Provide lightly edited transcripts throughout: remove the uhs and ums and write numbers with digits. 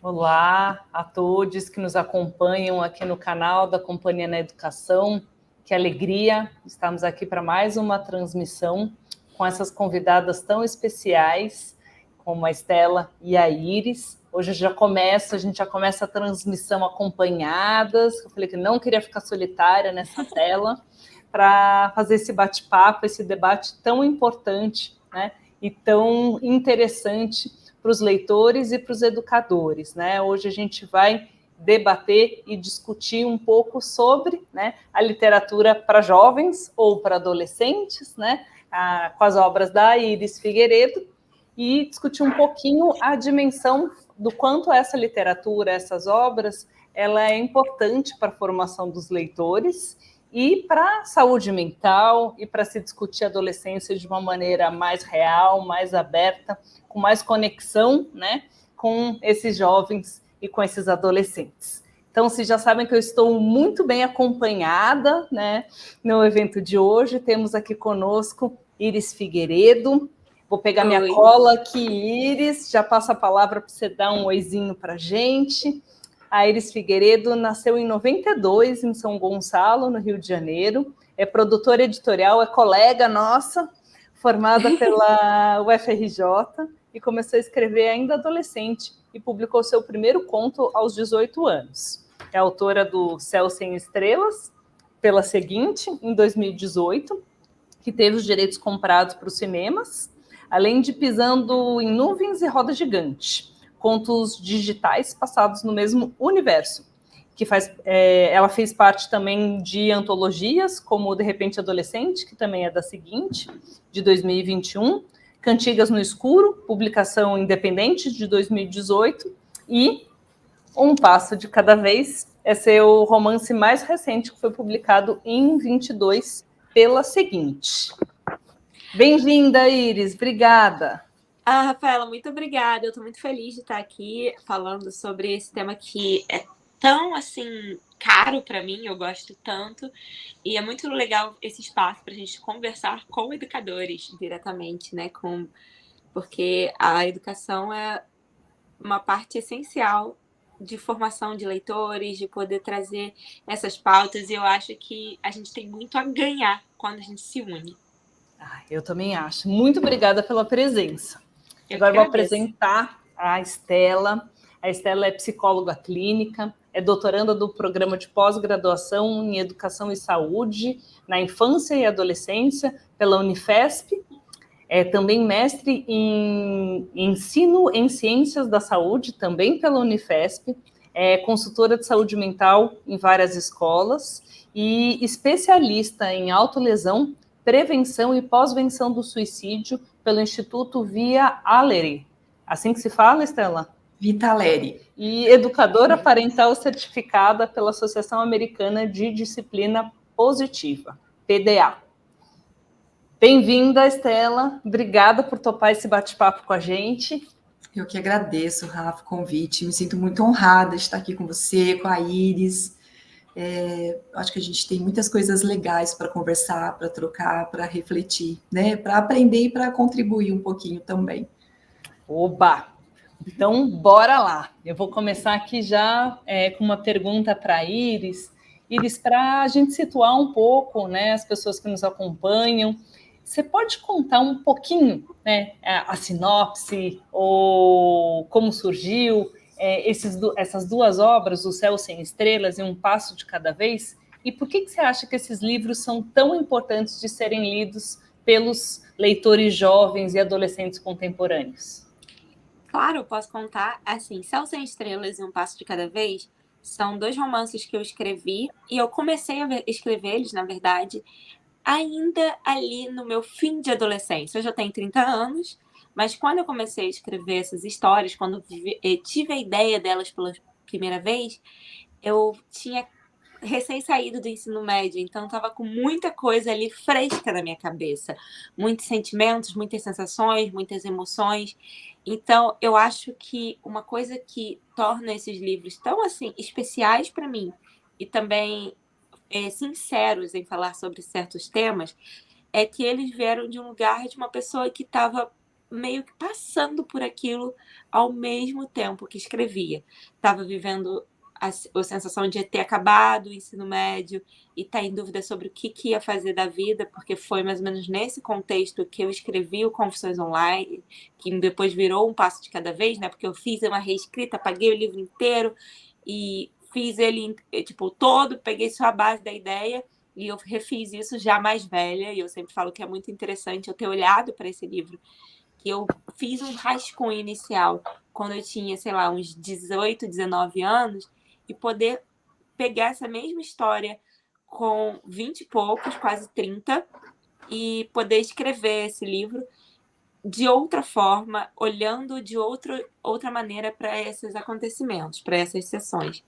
Olá a todos que nos acompanham aqui no canal da Companhia na Educação. Que alegria, estamos aqui para mais uma transmissão com essas convidadas tão especiais, como a Estela e a Iris. Hoje a gente já começa a transmissão acompanhadas. Eu falei que não queria ficar solitária nessa tela para fazer esse bate-papo, esse debate tão importante, né? E tão interessante para os leitores e para os educadores, né? Hoje a gente vai debater e discutir um pouco sobre, né, a literatura para jovens ou para adolescentes, né, com as obras da Iris Figueiredo, e discutir um pouquinho a dimensão do quanto essa literatura, essas obras, ela é importante para a formação dos leitores e para a saúde mental e para se discutir a adolescência de uma maneira mais real, mais aberta, com mais conexão, né, com esses jovens e com esses adolescentes. Então, vocês já sabem que eu estou muito bem acompanhada, né, no evento de hoje. Temos aqui conosco Iris Figueiredo. Vou pegar minha cola aqui, Iris, já passo a palavra para você dar um oizinho para a gente. A Iris Figueiredo nasceu em 92, em São Gonçalo, no Rio de Janeiro. É produtora editorial, é colega nossa, formada pela UFRJ, e começou a escrever ainda adolescente e publicou seu primeiro conto aos 18 anos. É autora do Céu Sem Estrelas, pela Seguinte, em 2018, que teve os direitos comprados para os cinemas, além de Pisando em Nuvens e Roda Gigante, contos digitais passados no mesmo universo, que ela fez parte também de antologias, como De Repente Adolescente, que também é da Seguinte, de 2021, Cantigas no Escuro, publicação independente de 2018, e Um Passo de Cada Vez, é seu romance mais recente, que foi publicado em 22 pela Seguinte. Bem-vinda, Iris, obrigada. Rafaela, muito obrigada. Eu estou muito feliz de estar aqui falando sobre esse tema que é tão, assim, caro para mim, eu gosto tanto. E é muito legal esse espaço para a gente conversar com educadores diretamente, né? Porque a educação é uma parte essencial de formação de leitores, de poder trazer essas pautas. E eu acho que a gente tem muito a ganhar quando a gente se une. Eu também acho. Muito obrigada pela presença. Agora vou apresentar a Estela. A Estela é psicóloga clínica, é doutoranda do programa de pós-graduação em Educação e Saúde na Infância e Adolescência pela Unifesp. É também mestre em Ensino em Ciências da Saúde, também pela Unifesp. É consultora de saúde mental em várias escolas e especialista em autolesão, prevenção e pós-venção do suicídio pelo Instituto Via Aleri. Assim que se fala, Estela? Vitaleri. E educadora parental certificada pela Associação Americana de Disciplina Positiva, PDA. Bem-vinda, Estela. Obrigada por topar esse bate-papo com a gente. Eu que agradeço, Rafa, o convite. Me sinto muito honrada de estar aqui com você, com a Iris. Acho que a gente tem muitas coisas legais para conversar, para trocar, para refletir, né? Para aprender e para contribuir um pouquinho também. Oba! Então, bora lá. Eu vou começar aqui já com uma pergunta para a Iris. Iris, para a gente situar um pouco, né, as pessoas que nos acompanham, você pode contar um pouquinho, né, a sinopse ou como surgiu essas duas obras, O Céu Sem Estrelas e Um Passo de Cada Vez? E por que você acha que esses livros são tão importantes de serem lidos pelos leitores jovens e adolescentes contemporâneos? Claro, eu posso contar. Assim, Céu Sem Estrelas e Um Passo de Cada Vez são 2 romances que eu escrevi e eu comecei a escrever eles, na verdade, ainda ali no meu fim de adolescência. Eu já tenho 30 anos, mas quando eu comecei a escrever essas histórias, quando tive a ideia delas pela primeira vez, eu tinha recém-saído do ensino médio, então estava com muita coisa ali fresca na minha cabeça. Muitos sentimentos, muitas sensações, muitas emoções. Então, eu acho que uma coisa que torna esses livros tão, assim, especiais para mim e também sinceros em falar sobre certos temas, é que eles vieram de um lugar de uma pessoa que estava meio que passando por aquilo ao mesmo tempo que escrevia. Estava vivendo a sensação de ter acabado o ensino médio e estar em dúvida sobre o que ia fazer da vida, porque foi mais ou menos nesse contexto que eu escrevi o Confissões Online, que depois virou Um Passo de Cada Vez, né? Porque eu fiz uma reescrita, paguei o livro inteiro e fiz ele tipo todo, peguei só a base da ideia e eu refiz isso já mais velha, e eu sempre falo que é muito interessante eu ter olhado para esse livro, que eu fiz um rascunho inicial quando eu tinha, sei lá, uns 18, 19 anos, e poder pegar essa mesma história com 20 e poucos, quase 30, e poder escrever esse livro de outra forma, olhando de outra maneira para esses acontecimentos, para essas sessões,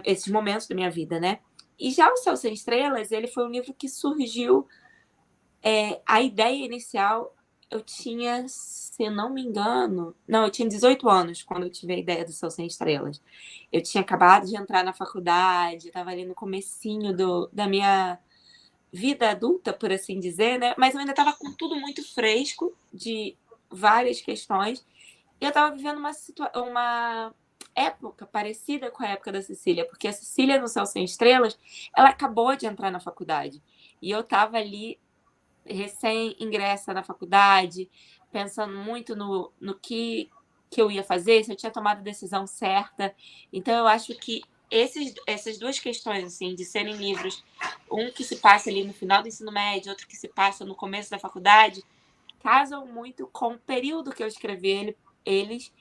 esses momentos da minha vida, né? E já O Céu Sem Estrelas, ele foi um livro que surgiu, a ideia inicial, eu tinha, se não me engano, não, eu tinha 18 anos quando eu tive a ideia do Céu Sem Estrelas. Eu tinha acabado de entrar na faculdade, estava ali no comecinho da minha vida adulta, por assim dizer, né? Mas eu ainda estava com tudo muito fresco, de várias questões, e eu estava vivendo uma época parecida com a época da Cecília, porque a Cecília, no Céu Sem Estrelas, ela acabou de entrar na faculdade, e eu estava ali recém-ingressa na faculdade, pensando muito no que eu ia fazer, se eu tinha tomado a decisão certa. Então, eu acho que essas duas questões, assim, de serem livros, um que se passa ali no final do ensino médio, outro que se passa no começo da faculdade, casam muito com o período que eu escrevi eles,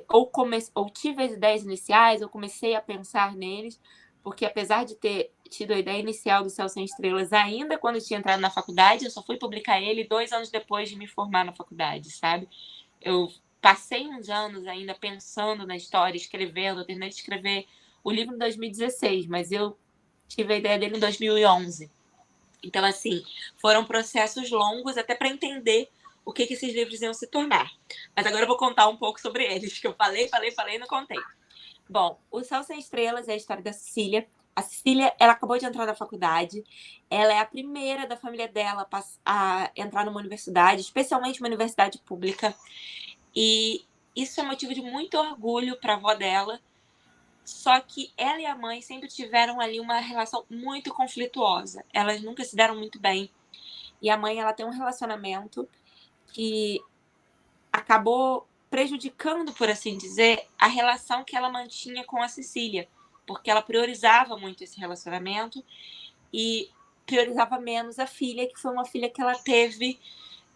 ou tive as ideias iniciais, ou comecei a pensar neles, porque apesar de ter tido a ideia inicial do Céu Sem Estrelas ainda quando eu tinha entrado na faculdade, eu só fui publicar ele 2 anos depois de me formar na faculdade, sabe? Eu passei uns anos ainda pensando na história, escrevendo, eu terminei de escrever o livro em 2016, mas eu tive a ideia dele em 2011. Então, assim, foram processos longos até para entender o que esses livros iam se tornar. Mas agora eu vou contar um pouco sobre eles, que eu falei e não contei. Bom, O Céu Sem Estrelas é a história da Cecília. A Cecília, ela acabou de entrar na faculdade. Ela é a primeira da família dela a entrar numa universidade, especialmente uma universidade pública. E isso é motivo de muito orgulho para a avó dela. Só que ela e a mãe sempre tiveram ali uma relação muito conflituosa. Elas nunca se deram muito bem. E a mãe, ela tem um relacionamento que acabou prejudicando, por assim dizer, a relação que ela mantinha com a Cecília, porque ela priorizava muito esse relacionamento e priorizava menos a filha, que foi uma filha que ela teve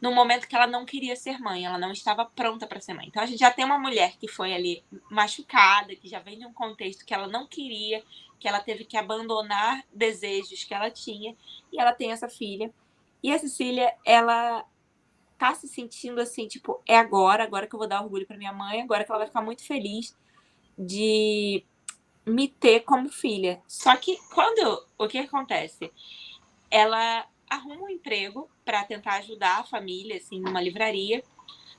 no momento que ela não queria ser mãe, ela não estava pronta para ser mãe. Então a gente já tem uma mulher que foi ali machucada, que já vem de um contexto que ela não queria, que ela teve que abandonar desejos que ela tinha, e ela tem essa filha. E a Cecília, ela tá se sentindo assim, tipo, é agora que eu vou dar orgulho para minha mãe, agora que ela vai ficar muito feliz de me ter como filha. Só que o que acontece? Ela arruma um emprego para tentar ajudar a família, assim, numa livraria,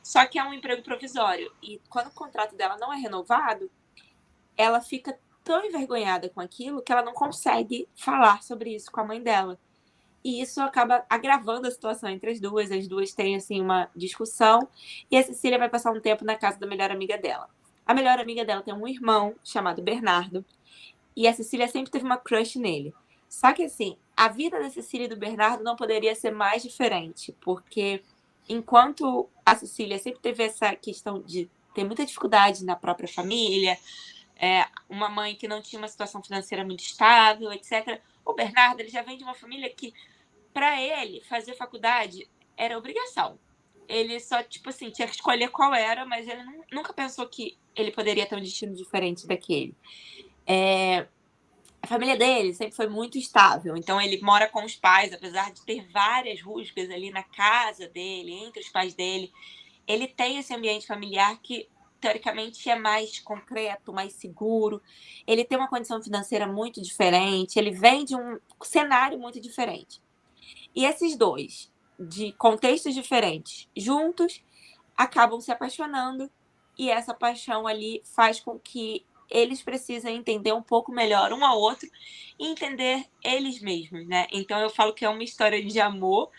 só que é um emprego provisório. E quando o contrato dela não é renovado, ela fica tão envergonhada com aquilo que ela não consegue falar sobre isso com a mãe dela. E isso acaba agravando a situação entre as duas têm, assim, uma discussão, e a Cecília vai passar um tempo na casa da melhor amiga dela. A melhor amiga dela tem um irmão chamado Bernardo, e a Cecília sempre teve uma crush nele. Só que, assim, a vida da Cecília e do Bernardo não poderia ser mais diferente, porque enquanto a Cecília sempre teve essa questão de ter muita dificuldade na própria família, uma mãe que não tinha uma situação financeira muito estável, etc., o Bernardo, ele já vem de uma família que, para ele, fazer faculdade era obrigação. Ele só, tipo assim, tinha que escolher qual era, mas ele nunca pensou que ele poderia ter um destino diferente daquele. A família dele sempre foi muito estável, então ele mora com os pais, apesar de ter várias rusgas ali na casa dele, entre os pais dele, ele tem esse ambiente familiar que, teoricamente, é mais concreto, mais seguro. Ele tem uma condição financeira muito diferente, ele vem de um cenário muito diferente. E esses dois, de contextos diferentes, juntos, acabam se apaixonando, e essa paixão ali faz com que eles precisem entender um pouco melhor um ao outro e entender eles mesmos, né? Então eu falo que é uma história de amor,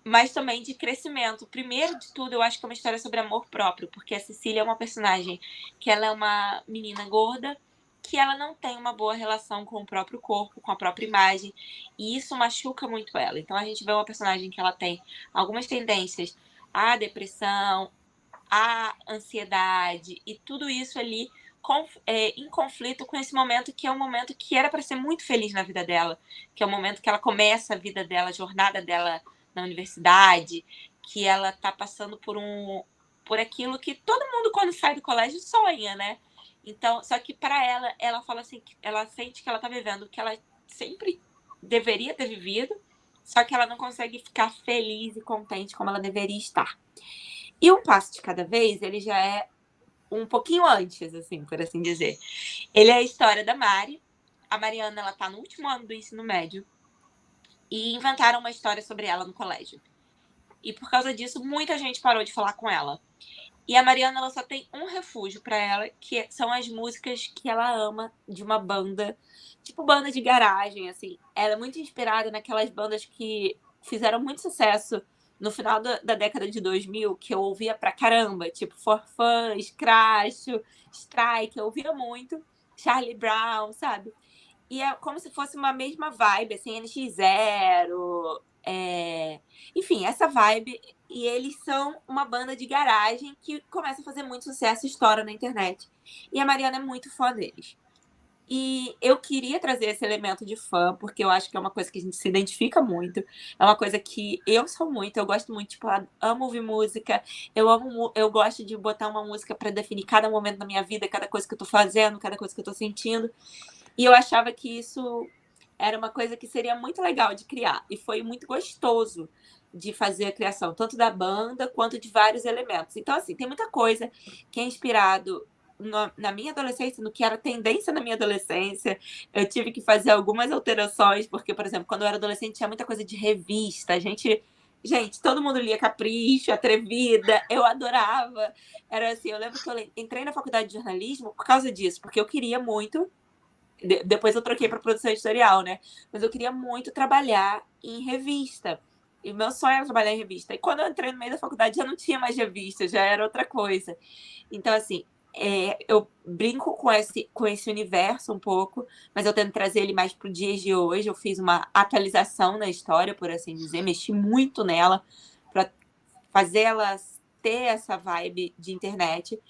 mas também de crescimento. Primeiro de tudo, eu acho que é uma história sobre amor próprio, porque a Cecília é uma personagem que ela é uma menina gorda, que ela não tem uma boa relação com o próprio corpo, com a própria imagem, e isso machuca muito ela. Então a gente vê uma personagem que ela tem algumas tendências à depressão, à ansiedade, e tudo isso ali em conflito com esse momento que é um momento que era para ser muito feliz na vida dela, que é o momento que ela começa a vida dela, a jornada dela na universidade, que ela está passando por aquilo que todo mundo quando sai do colégio sonha, né? Então, só que para ela fala assim, que ela sente que ela está vivendo o que ela sempre deveria ter vivido, só que ela não consegue ficar feliz e contente como ela deveria estar. E Um Passo de Cada Vez, ele já é um pouquinho antes, assim, por assim dizer. Ele é a história da Mari. A Mariana, ela tá no último ano do ensino médio e inventaram uma história sobre ela no colégio. E por causa disso, muita gente parou de falar com ela. E a Mariana, ela só tem um refúgio para ela, que são as músicas que ela ama de uma banda, tipo banda de garagem, assim. Ela é muito inspirada naquelas bandas que fizeram muito sucesso no final da década de 2000, que eu ouvia pra caramba, tipo For Fun, Scratch, Strike, eu ouvia muito, Charlie Brown, sabe? E é como se fosse uma mesma vibe, assim, NX Zero, enfim, essa vibe. E eles são uma banda de garagem que começa a fazer muito sucesso e estoura na internet. E a Mariana é muito fã deles. E eu queria trazer esse elemento de fã, porque eu acho que é uma coisa que a gente se identifica muito. É uma coisa que eu sou muito, eu gosto muito, tipo, eu amo ouvir música, eu gosto de botar uma música para definir cada momento da minha vida, cada coisa que eu tô fazendo, cada coisa que eu tô sentindo. E eu achava que isso era uma coisa que seria muito legal de criar. E foi muito gostoso de fazer a criação, tanto da banda quanto de vários elementos. Então, assim, tem muita coisa que é inspirado na minha adolescência, no que era tendência na minha adolescência. Eu tive que fazer algumas alterações, porque, por exemplo, quando eu era adolescente tinha muita coisa de revista. Gente, todo mundo lia Capricho, Atrevida, eu adorava. Era assim, eu lembro que eu entrei na faculdade de jornalismo por causa disso, porque eu queria muito. Depois eu troquei para produção editorial, né? Mas eu queria muito trabalhar em revista. E meu sonho era trabalhar em revista. E quando eu entrei no meio da faculdade já não tinha mais revista, já era outra coisa. Então, assim, eu brinco com esse universo um pouco, mas eu tento trazer ele mais para o dia de hoje. Eu fiz uma atualização na história, por assim dizer, mexi muito nela para fazer ela ter essa vibe de internet.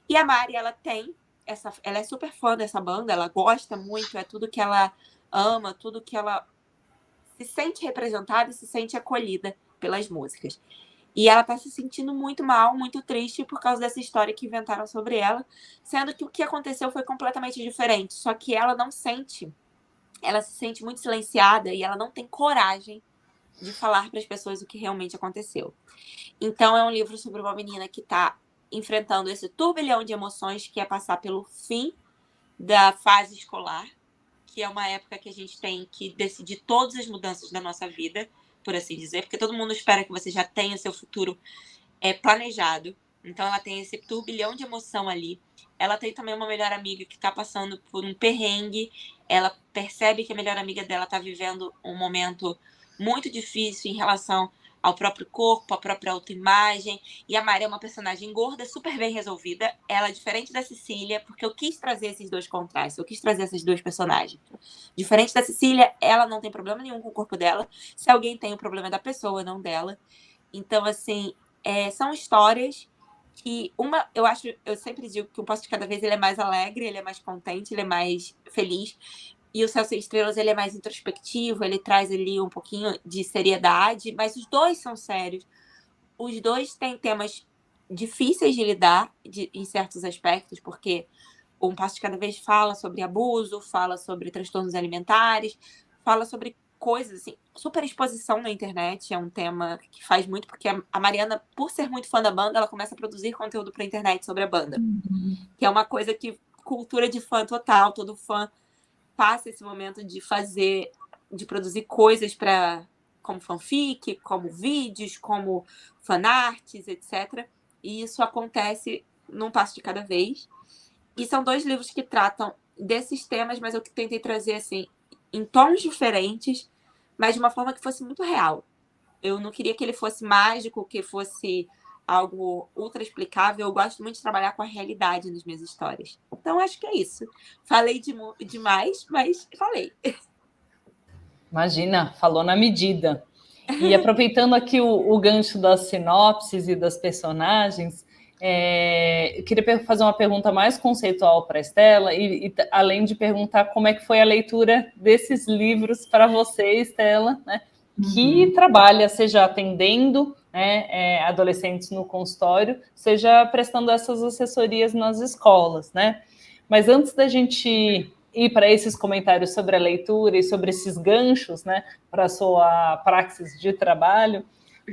E a Mari, ela é super fã dessa banda, ela gosta muito, é tudo que ela ama, tudo que ela se sente representada e se sente acolhida pelas músicas. E ela tá se sentindo muito mal, muito triste por causa dessa história que inventaram sobre ela, sendo que o que aconteceu foi completamente diferente, só que ela não sente, ela se sente muito silenciada e ela não tem coragem de falar para as pessoas o que realmente aconteceu. Então é um livro sobre uma menina que tá enfrentando esse turbilhão de emoções que é passar pelo fim da fase escolar, que é uma época que a gente tem que decidir todas as mudanças da nossa vida, por assim dizer, porque todo mundo espera que você já tenha o seu futuro planejado. Então ela tem esse turbilhão de emoção ali. Ela tem também uma melhor amiga que está passando por um perrengue. Ela percebe que a melhor amiga dela está vivendo um momento muito difícil em relação ao próprio corpo, à própria autoimagem. E a Mari é uma personagem gorda, super bem resolvida. Ela é diferente da Cecília, porque eu quis trazer esses dois contrastes, eu quis trazer essas duas personagens. Diferente da Cecília, ela não tem problema nenhum com o corpo dela. Se alguém tem, o problema é da pessoa, não dela. Então, assim, são histórias que eu sempre digo que Um Passo de Cada Vez ele é mais alegre, ele é mais contente, ele é mais feliz. E o Céu Sem Estrelas ele é mais introspectivo, ele traz ali um pouquinho de seriedade, mas os dois são sérios. Os dois têm temas difíceis de lidar em certos aspectos, porque Um Passo de Cada Vez fala sobre abuso, fala sobre transtornos alimentares, fala sobre coisas assim, superexposição na internet é um tema que faz muito, porque a Mariana, por ser muito fã da banda, ela começa a produzir conteúdo para a internet sobre a banda, que é uma coisa que cultura de fã total, todo fã passa esse momento de produzir coisas para como fanfic, como vídeos, como fanarts, etc. E isso acontece num passo de cada vez. E são dois livros que tratam desses temas, mas eu tentei trazer assim em tons diferentes, mas de uma forma que fosse muito real. Eu não queria que ele fosse mágico, que fosse algo ultra explicável. Eu gosto muito de trabalhar com a realidade nas minhas histórias. Então, acho que é isso. Falei demais, mas falei. Imagina, falou na medida. E aproveitando aqui o gancho das sinopses e das personagens, eu queria fazer uma pergunta mais conceitual para a Estela, e além de perguntar como é que foi a leitura desses livros para você, Estela, né, que trabalha, seja atendendo, né, adolescentes no consultório, seja prestando essas assessorias nas escolas, né? Mas antes da gente ir para esses comentários sobre a leitura e sobre esses ganchos, né, para a sua praxis de trabalho,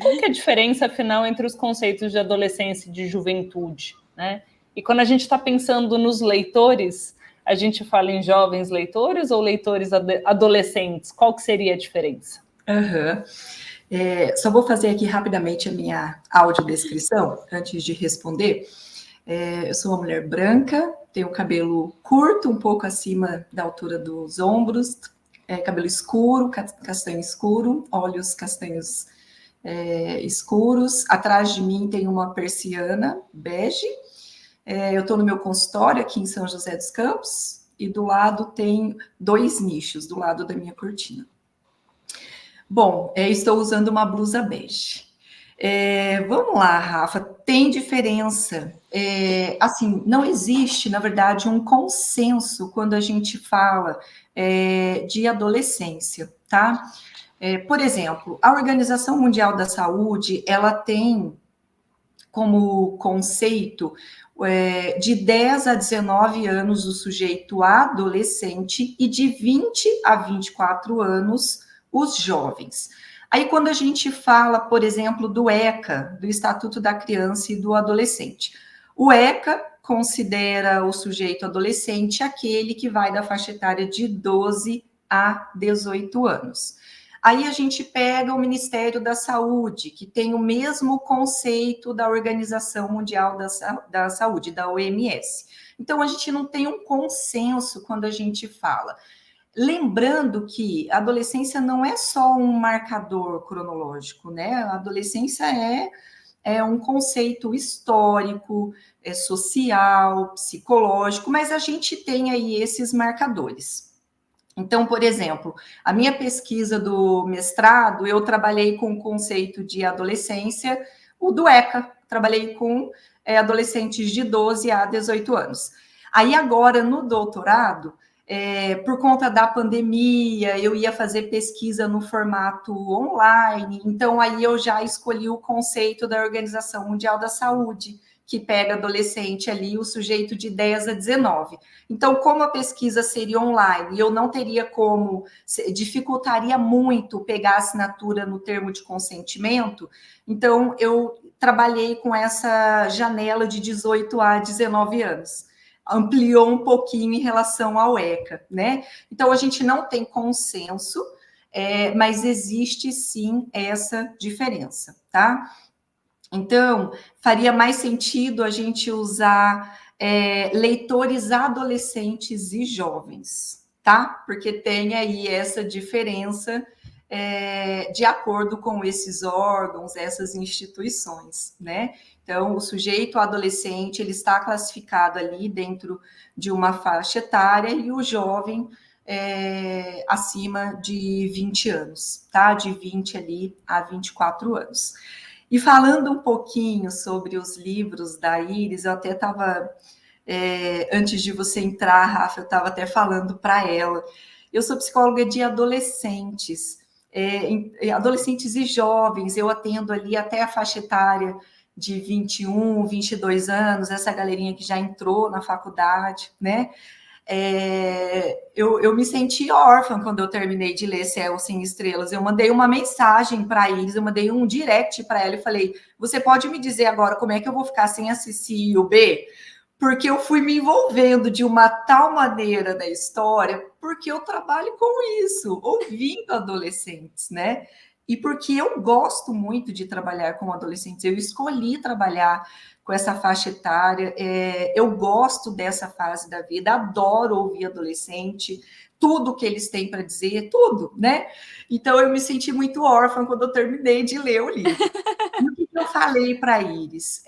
qual que é a diferença, afinal, entre os conceitos de adolescência e de juventude, né? E quando a gente está pensando nos leitores, a gente fala em jovens leitores ou leitores adolescentes? Qual que seria a diferença? Só vou fazer aqui rapidamente a minha audiodescrição, antes de responder. Eu sou uma mulher branca, tenho cabelo curto, um pouco acima da altura dos ombros, cabelo escuro, castanho escuro, olhos castanhos escuros. Atrás de mim tem uma persiana bege. Eu estou no meu consultório aqui em São José dos Campos, e do lado tem 2 nichos, do lado da minha cortina. Bom, estou usando uma blusa bege. Vamos lá, Rafa, tem diferença. Assim, não existe, na verdade, um consenso quando a gente fala de adolescência, tá? Por exemplo, a Organização Mundial da Saúde, ela tem como conceito de 10 a 19 anos o sujeito adolescente e de 20 a 24 anos os jovens. Aí, quando a gente fala, por exemplo, do ECA, do Estatuto da Criança e do Adolescente, o ECA considera o sujeito adolescente aquele que vai da faixa etária de 12 a 18 anos. Aí a gente pega o Ministério da Saúde, que tem o mesmo conceito da Organização Mundial da Saúde, da OMS. Então, a gente não tem um consenso quando a gente fala. Lembrando que a adolescência não é só um marcador cronológico, né? A adolescência é um conceito histórico, social, psicológico, mas a gente tem aí esses marcadores. Então, por exemplo, a minha pesquisa do mestrado, eu trabalhei com o conceito de adolescência, o do ECA, trabalhei com adolescentes de 12 a 18 anos. Aí agora, no doutorado, por conta da pandemia, eu ia fazer pesquisa no formato online, então aí eu já escolhi o conceito da Organização Mundial da Saúde, que pega adolescente ali, o sujeito de 10 a 19. Então, como a pesquisa seria online e eu não teria como, dificultaria muito pegar a assinatura no termo de consentimento, então eu trabalhei com essa janela de 18 a 19 anos. Ampliou um pouquinho em relação ao ECA, né? Então, a gente não tem consenso, mas existe sim essa diferença, tá? Então, faria mais sentido a gente usar leitores adolescentes e jovens, tá? Porque tem aí essa diferença de acordo com esses órgãos, essas instituições, né? Então, o sujeito adolescente, ele está classificado ali dentro de uma faixa etária e o jovem acima de 20 anos, tá? De 20 ali a 24 anos. E falando um pouquinho sobre os livros da Iris, eu até estava, antes de você entrar, Rafa, eu estava até falando para ela. Eu sou psicóloga de adolescentes, adolescentes e jovens, eu atendo ali até a faixa etária de 21, 22 anos, essa galerinha que já entrou na faculdade, né? Eu me senti órfã quando eu terminei de ler Céu Sem Estrelas. Eu mandei uma mensagem para a Iris, eu mandei um direct para ela e falei: você pode me dizer agora como é que eu vou ficar sem a Cici e o B? Porque eu fui me envolvendo de uma tal maneira na história, porque eu trabalho com isso, ouvindo adolescentes, né? E porque eu gosto muito de trabalhar com adolescentes, eu escolhi trabalhar com essa faixa etária, eu gosto dessa fase da vida, adoro ouvir adolescente, tudo que eles têm para dizer, tudo, né? Então, eu me senti muito órfã quando eu terminei de ler o livro. E o que eu falei para a Iris?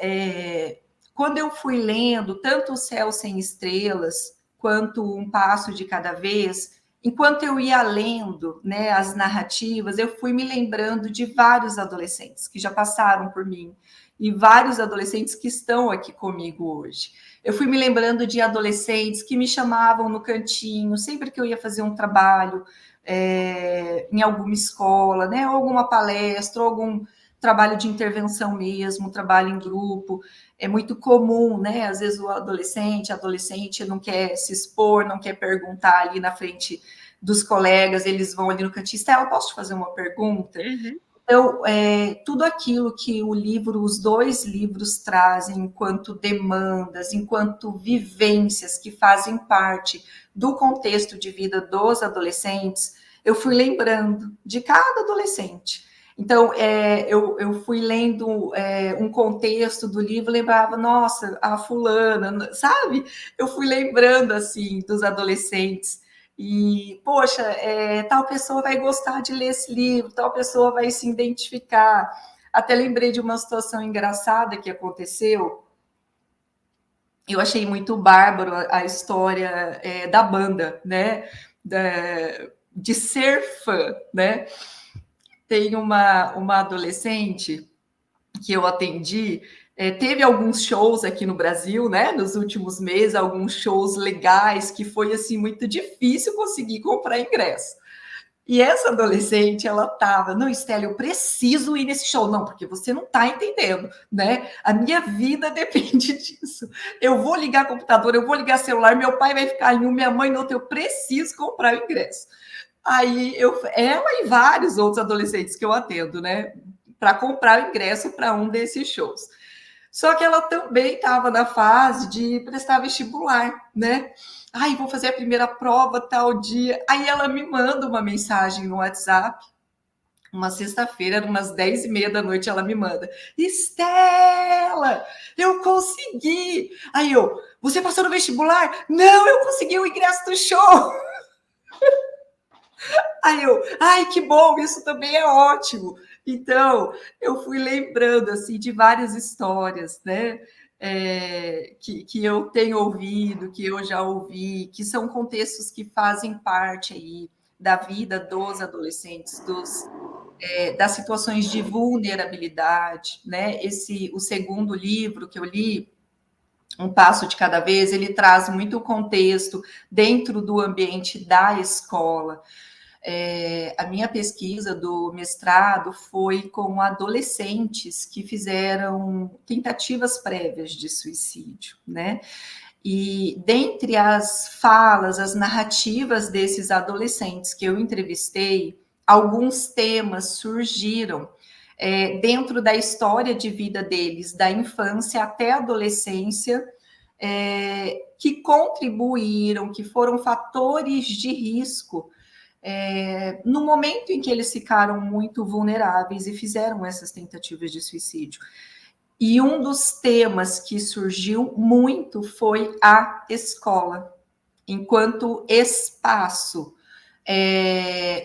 Quando eu fui lendo tanto O Céu Sem Estrelas, quanto Um Passo de Cada Vez, enquanto eu ia lendo, né, as narrativas, eu fui me lembrando de vários adolescentes que já passaram por mim, e vários adolescentes que estão aqui comigo hoje. Eu fui me lembrando de adolescentes que me chamavam no cantinho, sempre que eu ia fazer um trabalho em alguma escola, né, ou alguma palestra, ou algum trabalho de intervenção mesmo, trabalho em grupo. É muito comum, né? Às vezes o adolescente não quer se expor, não quer perguntar ali na frente dos colegas, eles vão ali no cantinho, Stella, posso te fazer uma pergunta? Uhum. Então, tudo aquilo que os 2 livros trazem enquanto demandas, enquanto vivências que fazem parte do contexto de vida dos adolescentes, eu fui lembrando de cada adolescente. Então, eu fui lendo um contexto do livro, lembrava, nossa, a fulana, sabe? Eu fui lembrando, assim, dos adolescentes. E, poxa, tal pessoa vai gostar de ler esse livro, tal pessoa vai se identificar. Até lembrei de uma situação engraçada que aconteceu. Eu achei muito bárbaro a história da banda, né? De ser fã, né? Tem uma adolescente que eu atendi, teve alguns shows aqui no Brasil, né, nos últimos meses, alguns shows legais, que foi, assim, muito difícil conseguir comprar ingresso. E essa adolescente, ela estava, não, Estela, eu preciso ir nesse show. Não, porque você não está entendendo, né? A minha vida depende disso. Eu vou ligar computador, eu vou ligar celular, meu pai vai ficar em um, minha mãe no outro, eu preciso comprar o ingresso. Aí, ela e vários outros adolescentes que eu atendo, né, para comprar o ingresso para um desses shows. Só que ela também estava na fase de prestar vestibular, né? Ai, vou fazer a primeira prova tal dia. Aí ela me manda uma mensagem no WhatsApp, uma sexta-feira, umas 10h30 da noite, ela me manda: Estela, eu consegui! Aí você passou no vestibular? Não, eu consegui o ingresso do show! Aí ai, que bom, isso também é ótimo. Então, eu fui lembrando, assim, de várias histórias, né, que eu tenho ouvido, que eu já ouvi, que são contextos que fazem parte aí da vida dos adolescentes, das situações de vulnerabilidade, né? O segundo livro que eu li, Um Passo de Cada Vez, ele traz muito contexto dentro do ambiente da escola. A minha pesquisa do mestrado foi com adolescentes que fizeram tentativas prévias de suicídio, né? E dentre as falas, as narrativas desses adolescentes que eu entrevistei, alguns temas surgiram dentro da história de vida deles, da infância até a adolescência, que contribuíram, que foram fatores de risco no momento em que eles ficaram muito vulneráveis e fizeram essas tentativas de suicídio. E um dos temas que surgiu muito foi a escola, enquanto espaço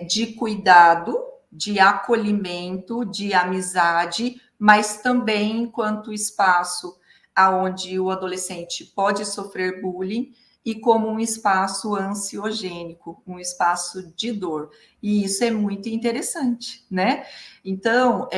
de cuidado, de acolhimento, de amizade, mas também enquanto espaço aonde o adolescente pode sofrer bullying e como um espaço ansiogênico, um espaço de dor. E isso é muito interessante, né? Então,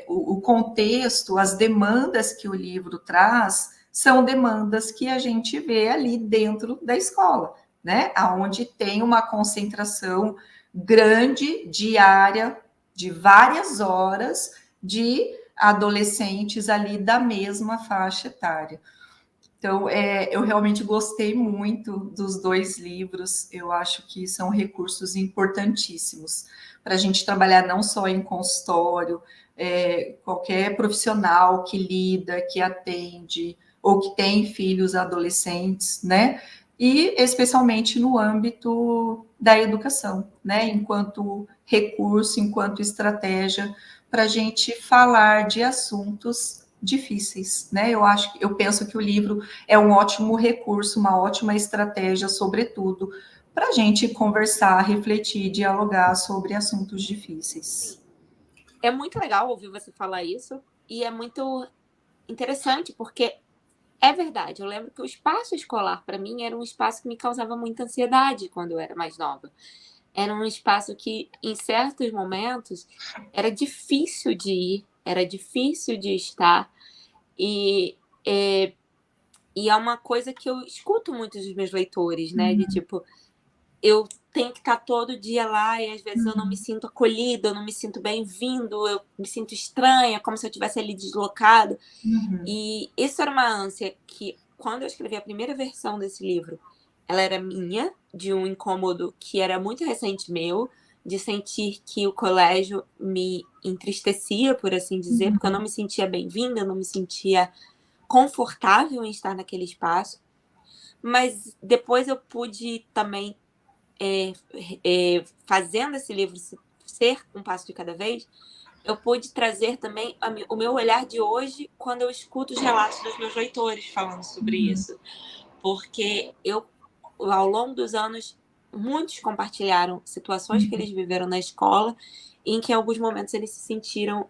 o contexto, as demandas que o livro traz são demandas que a gente vê ali dentro da escola, né? Onde tem uma concentração grande, diária, de várias horas, de adolescentes ali da mesma faixa etária. Então, eu realmente gostei muito dos 2 livros, eu acho que são recursos importantíssimos para a gente trabalhar não só em consultório, qualquer profissional que lida, que atende, ou que tem filhos adolescentes, né? E especialmente no âmbito da educação, né? Enquanto recurso, enquanto estratégia, para a gente falar de assuntos difíceis, né? Eu penso que o livro é um ótimo recurso, uma ótima estratégia, sobretudo para a gente conversar, refletir, dialogar sobre assuntos difíceis. É muito legal ouvir você falar isso, e é muito interessante, porque é verdade. Eu lembro que o espaço escolar, para mim, era um espaço que me causava muita ansiedade quando eu era mais nova. Era um espaço que, em certos momentos, era difícil de ir, era difícil de estar, e é uma coisa que eu escuto muito dos meus leitores, né? De tipo, eu tenho que estar todo dia lá e às vezes eu não me sinto acolhida, eu não me sinto bem-vindo, eu me sinto estranha, como se eu estivesse ali deslocado. E isso era uma ânsia que, quando eu escrevi a primeira versão desse livro, ela era minha, de um incômodo que era muito recente meu, de sentir que o colégio me entristecia, por assim dizer, porque eu não me sentia bem-vinda, eu não me sentia confortável em estar naquele espaço. Mas depois eu pude também, fazendo esse livro ser um passo de cada vez, eu pude trazer também o meu olhar de hoje quando eu escuto os relatos dos meus leitores falando sobre isso. Porque ao longo dos anos, muitos compartilharam situações que eles viveram na escola, em que em alguns momentos eles se sentiram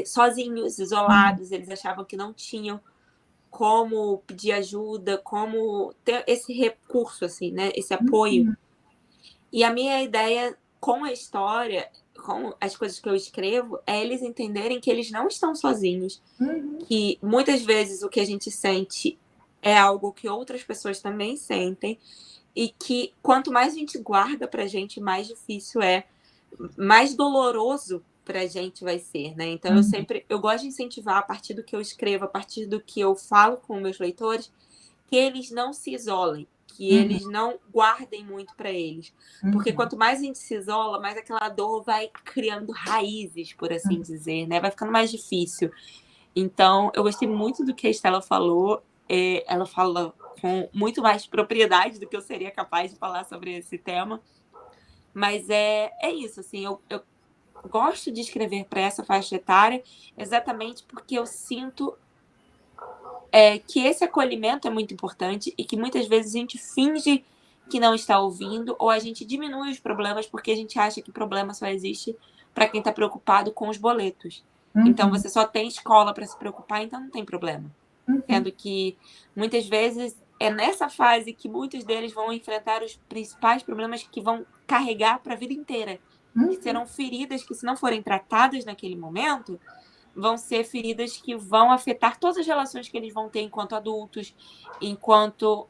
sozinhos, isolados, eles achavam que não tinham como pedir ajuda, como ter esse recurso, assim, né? Esse apoio. E a minha ideia com a história, com as coisas que eu escrevo, é eles entenderem que eles não estão sozinhos, que muitas vezes o que a gente sente é algo que outras pessoas também sentem, e que quanto mais a gente guarda pra gente, mais difícil é, mais doloroso pra gente vai ser, né? Então eu gosto de incentivar, a partir do que eu escrevo, a partir do que eu falo com meus leitores, que eles não se isolem, que eles não guardem muito para eles. Porque quanto mais a gente se isola, mais aquela dor vai criando raízes, por assim dizer, né? Vai ficando mais difícil. Então, eu gostei muito do que a Estela falou. Ela fala com muito mais propriedade do que eu seria capaz de falar sobre esse tema. Mas é isso, assim, eu gosto de escrever para essa faixa etária exatamente porque eu sinto que esse acolhimento é muito importante e que muitas vezes a gente finge que não está ouvindo, ou a gente diminui os problemas porque a gente acha que problema só existe para quem está preocupado com os boletos. Então você só tem escola para se preocupar, então não tem problema. Sendo que muitas vezes é nessa fase que muitos deles vão enfrentar os principais problemas que vão carregar para a vida inteira. Que serão feridas que, se não forem tratadas naquele momento, vão ser feridas que vão afetar todas as relações que eles vão ter enquanto adultos,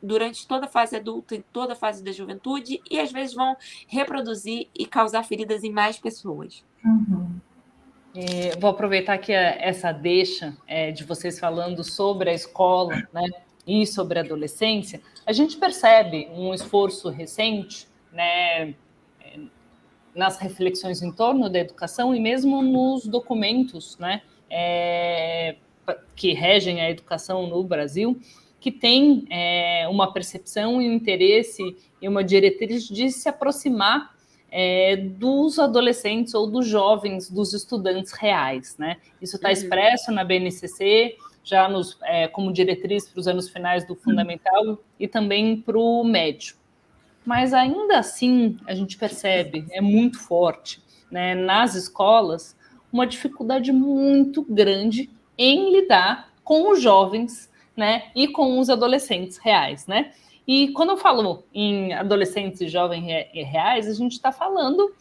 durante toda a fase adulta, em toda a fase da juventude, e às vezes vão reproduzir e causar feridas em mais pessoas. Vou aproveitar que essa deixa de vocês falando sobre a escola, né, e sobre a adolescência. A gente percebe um esforço recente, né, nas reflexões em torno da educação e mesmo nos documentos, né, que regem a educação no Brasil, que tem uma percepção e um interesse e uma diretriz de se aproximar dos adolescentes ou dos jovens, dos estudantes reais, né? Isso está expresso na BNCC, já como diretriz para os anos finais do fundamental e também para o médio. Mas ainda assim, a gente percebe, é muito forte, né, nas escolas, uma dificuldade muito grande em lidar com os jovens, né, e com os adolescentes reais, né? E quando eu falo em adolescentes e jovens reais, a gente está falando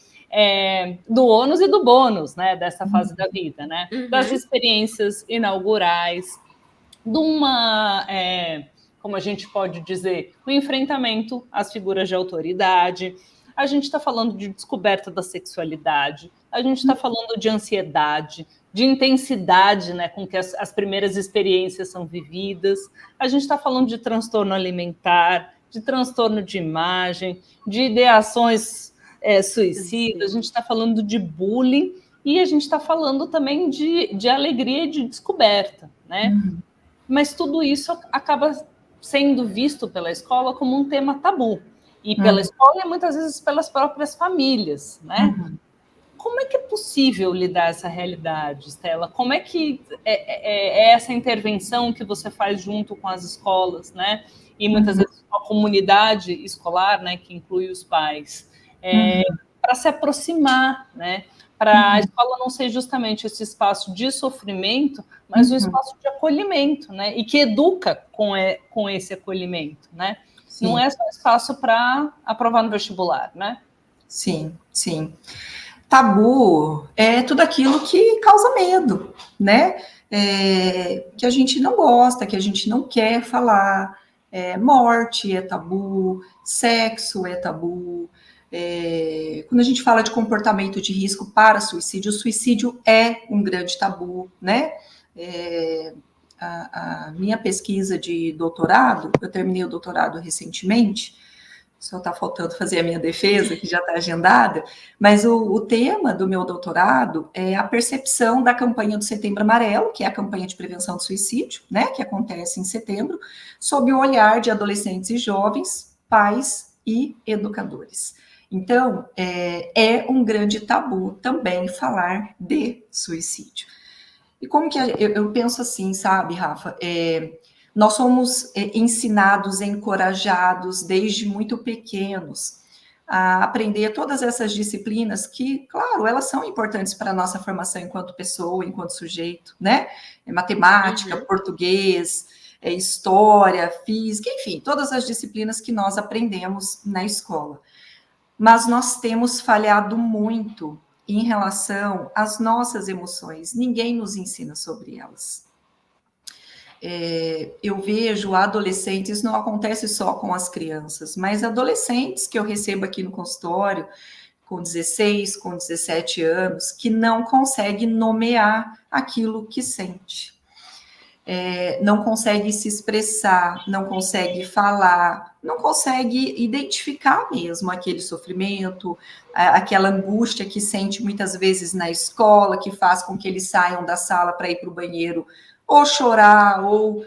do ônus e do bônus, né, dessa fase da vida, né? Das experiências inaugurais, de uma, como a gente pode dizer, o enfrentamento às figuras de autoridade. A gente está falando de descoberta da sexualidade, a gente está falando de ansiedade, de intensidade, né, com que as primeiras experiências são vividas. A gente está falando de transtorno alimentar, de transtorno de imagem, de ideações suicidas, a gente está falando de bullying e a gente está falando também de alegria e de descoberta, né? Mas tudo isso acaba sendo visto pela escola como um tema tabu. E pela escola e muitas vezes pelas próprias famílias, né? Como é que é possível lidar essa realidade, Estela? Como é que é essa intervenção que você faz junto com as escolas, né? e muitas vezes uma comunidade escolar, né, que inclui os pais, para se aproximar, né, para a escola não ser justamente esse espaço de sofrimento, mas um espaço de acolhimento, né, e que educa com esse acolhimento, né. Sim. Não é só espaço para aprovar no vestibular, né? Sim, sim. Tabu é tudo aquilo que causa medo, né? Que a gente não gosta, que a gente não quer falar. Morte é tabu, sexo é tabu. Quando a gente fala de comportamento de risco para suicídio, o suicídio é um grande tabu, né? A minha pesquisa de doutorado, eu terminei o doutorado recentemente, só está faltando fazer a minha defesa, que já está agendada, mas o tema do meu doutorado é a percepção da campanha do Setembro Amarelo, que é a campanha de prevenção do suicídio, né, que acontece em setembro, sob o olhar de adolescentes e jovens, pais e educadores. Então, é um grande tabu também falar de suicídio. E como que eu penso assim, sabe, Rafa? Nós somos ensinados, encorajados desde muito pequenos a aprender todas essas disciplinas que, claro, elas são importantes para a nossa formação enquanto pessoa, enquanto sujeito, né? Matemática, português, história, física, enfim, todas as disciplinas que nós aprendemos na escola. Mas nós temos falhado muito em relação às nossas emoções. Ninguém nos ensina sobre elas. Eu vejo adolescentes, não acontece só com as crianças, mas adolescentes que eu recebo aqui no consultório, com 16, com 17 anos, que não consegue nomear aquilo que sente. Não consegue se expressar, não consegue falar, não consegue identificar mesmo aquele sofrimento, aquela angústia que sente muitas vezes na escola, que faz com que eles saiam da sala para ir para o banheiro, ou chorar, ou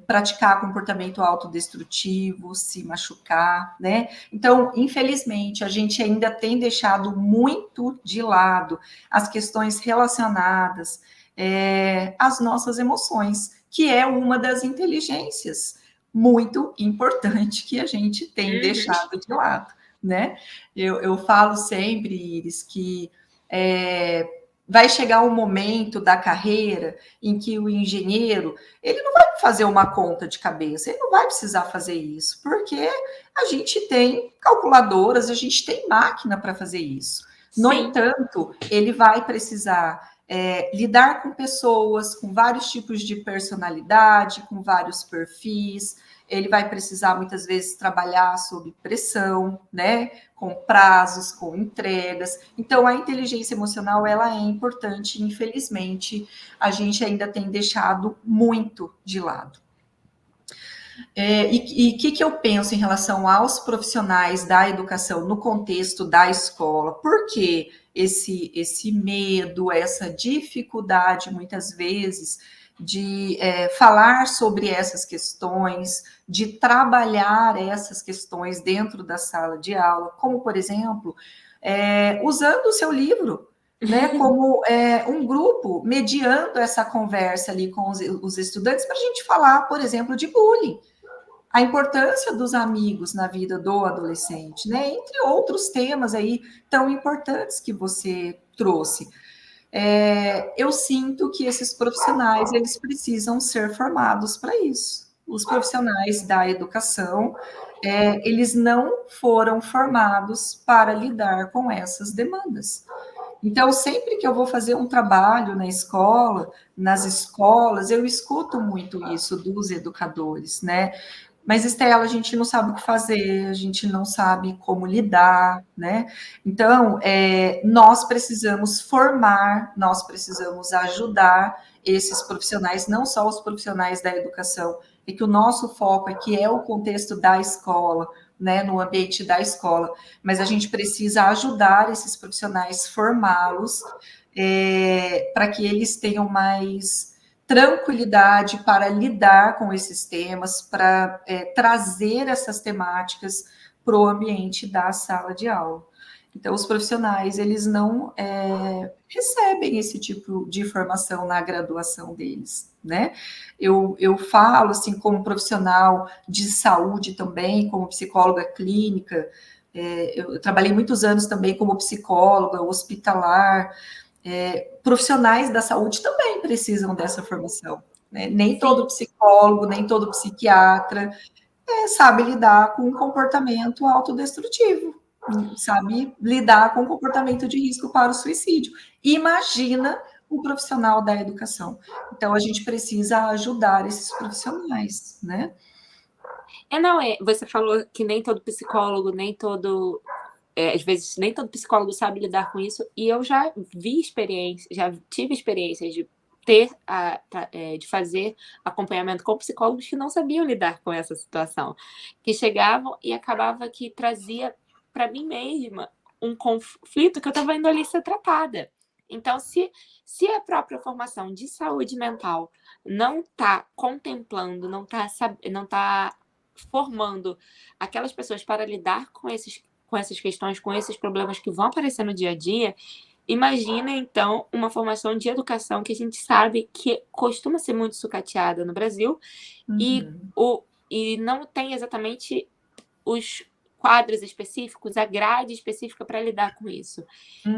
praticar comportamento autodestrutivo, se machucar, né? Então, infelizmente, a gente ainda tem deixado muito de lado as questões relacionadas às nossas emoções, que é uma das inteligências muito importante que a gente tem deixado de lado, né? Eu falo sempre, Iris, que vai chegar um momento da carreira em que o engenheiro, ele não vai fazer uma conta de cabeça, ele não vai precisar fazer isso, porque a gente tem calculadoras, a gente tem máquina para fazer isso. No entanto, ele vai precisar lidar com pessoas, com vários tipos de personalidade, com vários perfis. Ele vai precisar, muitas vezes, trabalhar sob pressão, né? Com prazos, com entregas. Então, a inteligência emocional, ela é importante. Infelizmente, a gente ainda tem deixado muito de lado. E o que eu penso em relação aos profissionais da educação no contexto da escola? Por que esse medo, essa dificuldade, muitas vezes, de falar sobre essas questões, de trabalhar essas questões dentro da sala de aula, como, por exemplo, usando o seu livro, né, como um grupo, mediando essa conversa ali com os estudantes, para a gente falar, por exemplo, de bullying, a importância dos amigos na vida do adolescente, né, entre outros temas aí tão importantes que você trouxe. Eu sinto que esses profissionais, eles precisam ser formados para isso. Os profissionais da educação, eles não foram formados para lidar com essas demandas. Então, sempre que eu vou fazer um trabalho na escola, nas escolas, eu escuto muito isso dos educadores, né? Mas, Estela, a gente não sabe o que fazer, a gente não sabe como lidar, né? Então, nós precisamos formar, nós precisamos ajudar esses profissionais, não só os profissionais da educação, e que o nosso foco aqui é o contexto da escola, né, no ambiente da escola, mas a gente precisa ajudar esses profissionais, formá-los, para que eles tenham mais tranquilidade para lidar com esses temas, para trazer essas temáticas para o ambiente da sala de aula. Então, os profissionais, eles não recebem esse tipo de informação na graduação deles, né? Eu falo, assim, como profissional de saúde também, como psicóloga clínica, eu trabalhei muitos anos também como psicóloga hospitalar, profissionais da saúde também precisam dessa formação, né? Nem todo psicólogo, nem todo psiquiatra sabe lidar com um comportamento autodestrutivo, sabe lidar com um comportamento de risco para o suicídio. Imagina um profissional da educação. Então, a gente precisa ajudar esses profissionais, né? Você falou que nem todo psicólogo, nem todo às vezes nem todo psicólogo sabe lidar com isso, e eu já tive experiências de de fazer acompanhamento com psicólogos que não sabiam lidar com essa situação, que chegavam e acabava que trazia para mim mesma um conflito que eu estava indo ali ser tratada. Então, se a própria formação de saúde mental não está contemplando, não está formando aquelas pessoas para lidar com essas questões, com esses problemas que vão aparecer no dia a dia, imagina, então, uma formação de educação que a gente sabe que costuma ser muito sucateada no Brasil e não tem exatamente os quadros específicos, a grade específica para lidar com isso.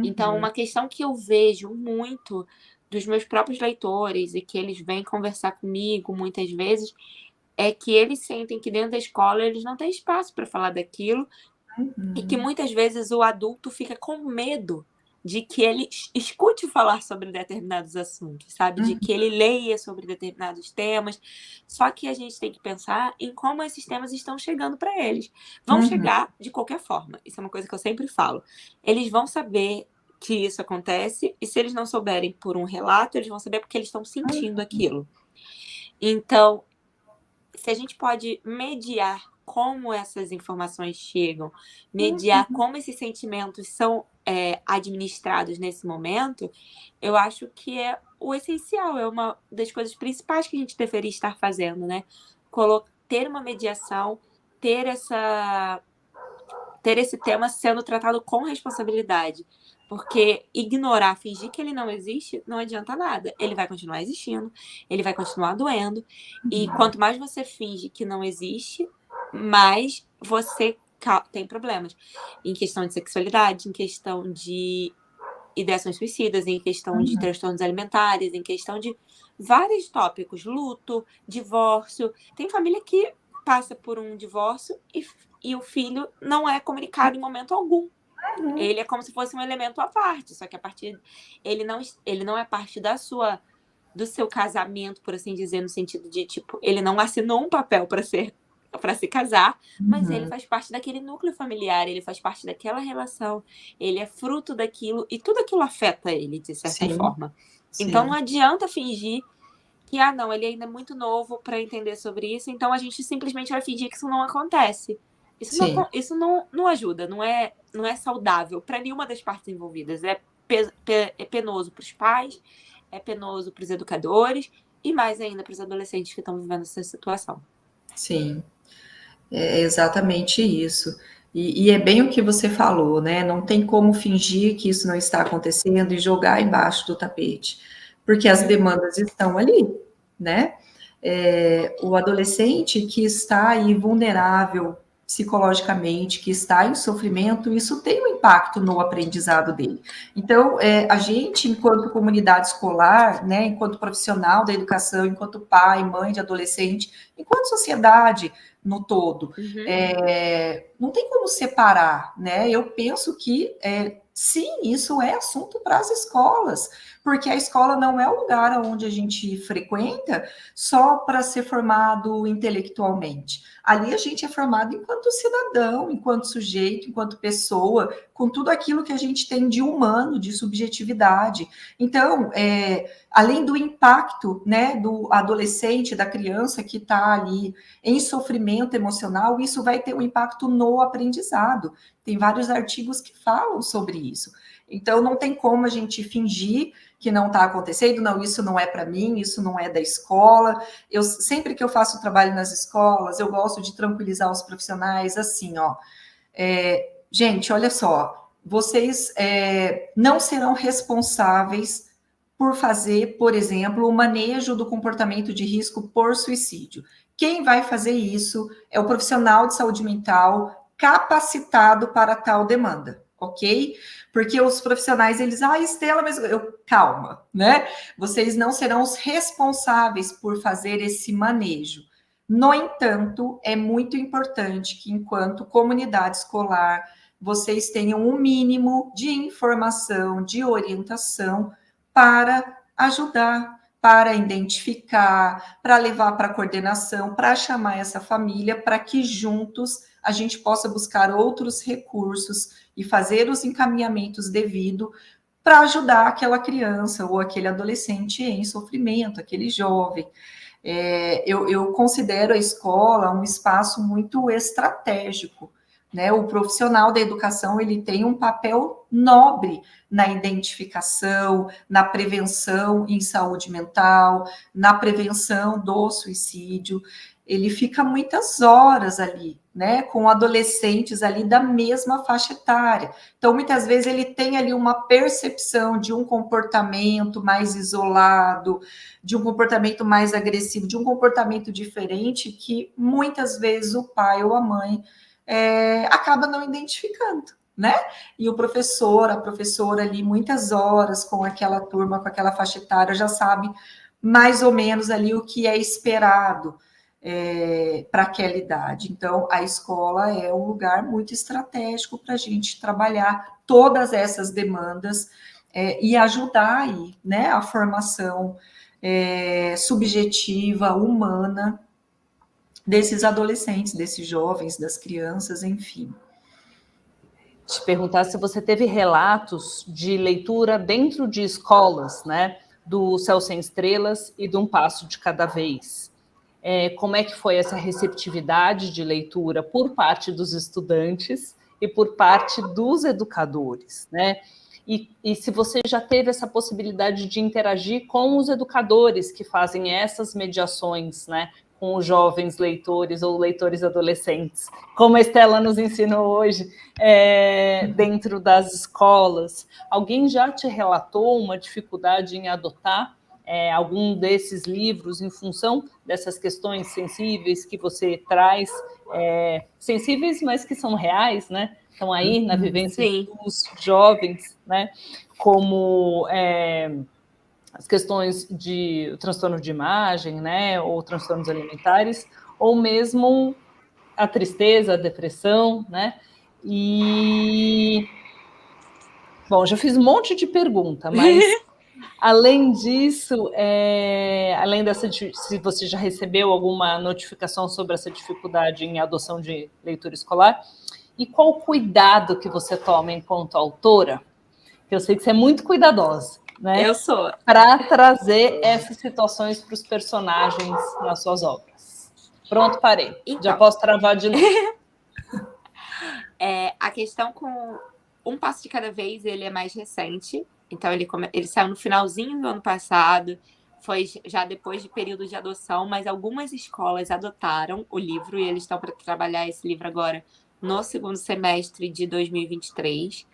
Então, uma questão que eu vejo muito dos meus próprios leitores e que eles vêm conversar comigo muitas vezes é que eles sentem que dentro da escola eles não têm espaço para falar daquilo e que muitas vezes o adulto fica com medo de que ele escute falar sobre determinados assuntos, sabe? De que ele leia sobre determinados temas. Só que a gente tem que pensar em como esses temas estão chegando para eles. Vão chegar de qualquer forma. Isso é uma coisa que eu sempre falo. Eles vão saber que isso acontece e se eles não souberem por um relato, eles vão saber porque eles estão sentindo aquilo. Então, se a gente pode mediar como essas informações chegam, mediar como esses sentimentos são administrados nesse momento, eu acho que é o essencial, é uma das coisas principais que a gente deveria estar fazendo, né? Ter uma mediação, ter esse tema sendo tratado com responsabilidade. Porque ignorar, fingir que ele não existe, não adianta nada. Ele vai continuar existindo, ele vai continuar doendo. E quanto mais você finge que não existe, mais você tem problemas. Em questão de sexualidade, em questão de ideações suicidas, em questão de transtornos alimentares, em questão de vários tópicos. Luto, divórcio. Tem família que passa por um divórcio e o filho não é comunicado em momento algum. Ele é como se fosse um elemento à parte, só que ele não é parte do seu casamento, por assim dizer, no sentido de, tipo, ele não assinou um papel para se casar, mas ele faz parte daquele núcleo familiar, ele faz parte daquela relação, ele é fruto daquilo, e tudo aquilo afeta ele, de certa forma. Então, não adianta fingir que, não, ele ainda é muito novo para entender sobre isso, então a gente simplesmente vai fingir que isso não acontece. Isso não ajuda, não é saudável para nenhuma das partes envolvidas. É penoso para os pais, é penoso para os educadores e mais ainda para os adolescentes que estão vivendo essa situação. Sim, é exatamente isso. E é bem o que você falou, né? Não tem como fingir que isso não está acontecendo e jogar embaixo do tapete, porque as demandas estão ali, né? O adolescente que está aí vulnerável psicologicamente, que está em sofrimento, isso tem um impacto no aprendizado dele. Então, a gente, enquanto comunidade escolar, né, enquanto profissional da educação, enquanto pai, mãe de adolescente, enquanto sociedade no todo, não tem como separar, né? Eu penso que sim, isso é assunto para as escolas, porque a escola não é o lugar onde a gente frequenta só para ser formado intelectualmente. Ali a gente é formado enquanto cidadão, enquanto sujeito, enquanto pessoa, com tudo aquilo que a gente tem de humano, de subjetividade. Então, além do impacto, né, do adolescente, da criança que está ali em sofrimento emocional, isso vai ter um impacto no aprendizado. Tem vários artigos que falam sobre isso. Então, não tem como a gente fingir que não está acontecendo, não, isso não é para mim, isso não é da escola. Sempre que eu faço trabalho nas escolas, eu gosto de tranquilizar os profissionais assim, gente, olha só, vocês não serão responsáveis por fazer, por exemplo, o manejo do comportamento de risco por suicídio. Quem vai fazer isso é o profissional de saúde mental capacitado para tal demanda, ok? Porque os profissionais, eles, Estela, mas calma, né? Vocês não serão os responsáveis por fazer esse manejo. No entanto, é muito importante que, enquanto comunidade escolar, vocês tenham um mínimo de informação, de orientação para ajudar, para identificar, para levar para a coordenação, para chamar essa família, para que juntos a gente possa buscar outros recursos e fazer os encaminhamentos devidos para ajudar aquela criança ou aquele adolescente em sofrimento, aquele jovem. Eu considero a escola um espaço muito estratégico, né? O profissional da educação, ele tem um papel nobre na identificação, na prevenção em saúde mental, na prevenção do suicídio. Ele fica muitas horas ali, né, com adolescentes ali da mesma faixa etária. Então, muitas vezes ele tem ali uma percepção de um comportamento mais isolado, de um comportamento mais agressivo, de um comportamento diferente que muitas vezes o pai ou a mãe acaba não identificando, né? E o professor, a professora ali, muitas horas com aquela turma, com aquela faixa etária, já sabe mais ou menos ali o que é esperado para aquela idade. Então, a escola é um lugar muito estratégico para a gente trabalhar todas essas demandas e ajudar aí, né, a formação subjetiva, humana, desses adolescentes, desses jovens, das crianças, enfim. Te perguntar se você teve relatos de leitura dentro de escolas, né, do Céu Sem Estrelas e de Um Passo de Cada Vez. Como é que foi essa receptividade de leitura por parte dos estudantes e por parte dos educadores, né? E se você já teve essa possibilidade de interagir com os educadores que fazem essas mediações, né, com os jovens leitores ou leitores adolescentes, como a Estela nos ensinou hoje, dentro das escolas. Alguém já te relatou uma dificuldade em adotar algum desses livros em função dessas questões sensíveis que você traz, sensíveis, mas que são reais, né? Estão aí na vivência dos jovens, né? Como as questões de transtorno de imagem, né? Ou transtornos alimentares, ou mesmo a tristeza, a depressão, né? E bom, já fiz um monte de pergunta, mas além disso, além dessa, se você já recebeu alguma notificação sobre essa dificuldade em adoção de leitura escolar, e qual o cuidado que você toma enquanto autora? Eu sei que você é muito cuidadosa, né? Eu sou. Para trazer essas situações para os personagens nas suas obras. Pronto, parei. Então, já posso travar de novo. A questão com Um Passo de Cada Vez, ele é mais recente. Então, ele saiu no finalzinho do ano passado, foi já depois de período de adoção, mas algumas escolas adotaram o livro e eles estão para trabalhar esse livro agora no segundo semestre de 2023.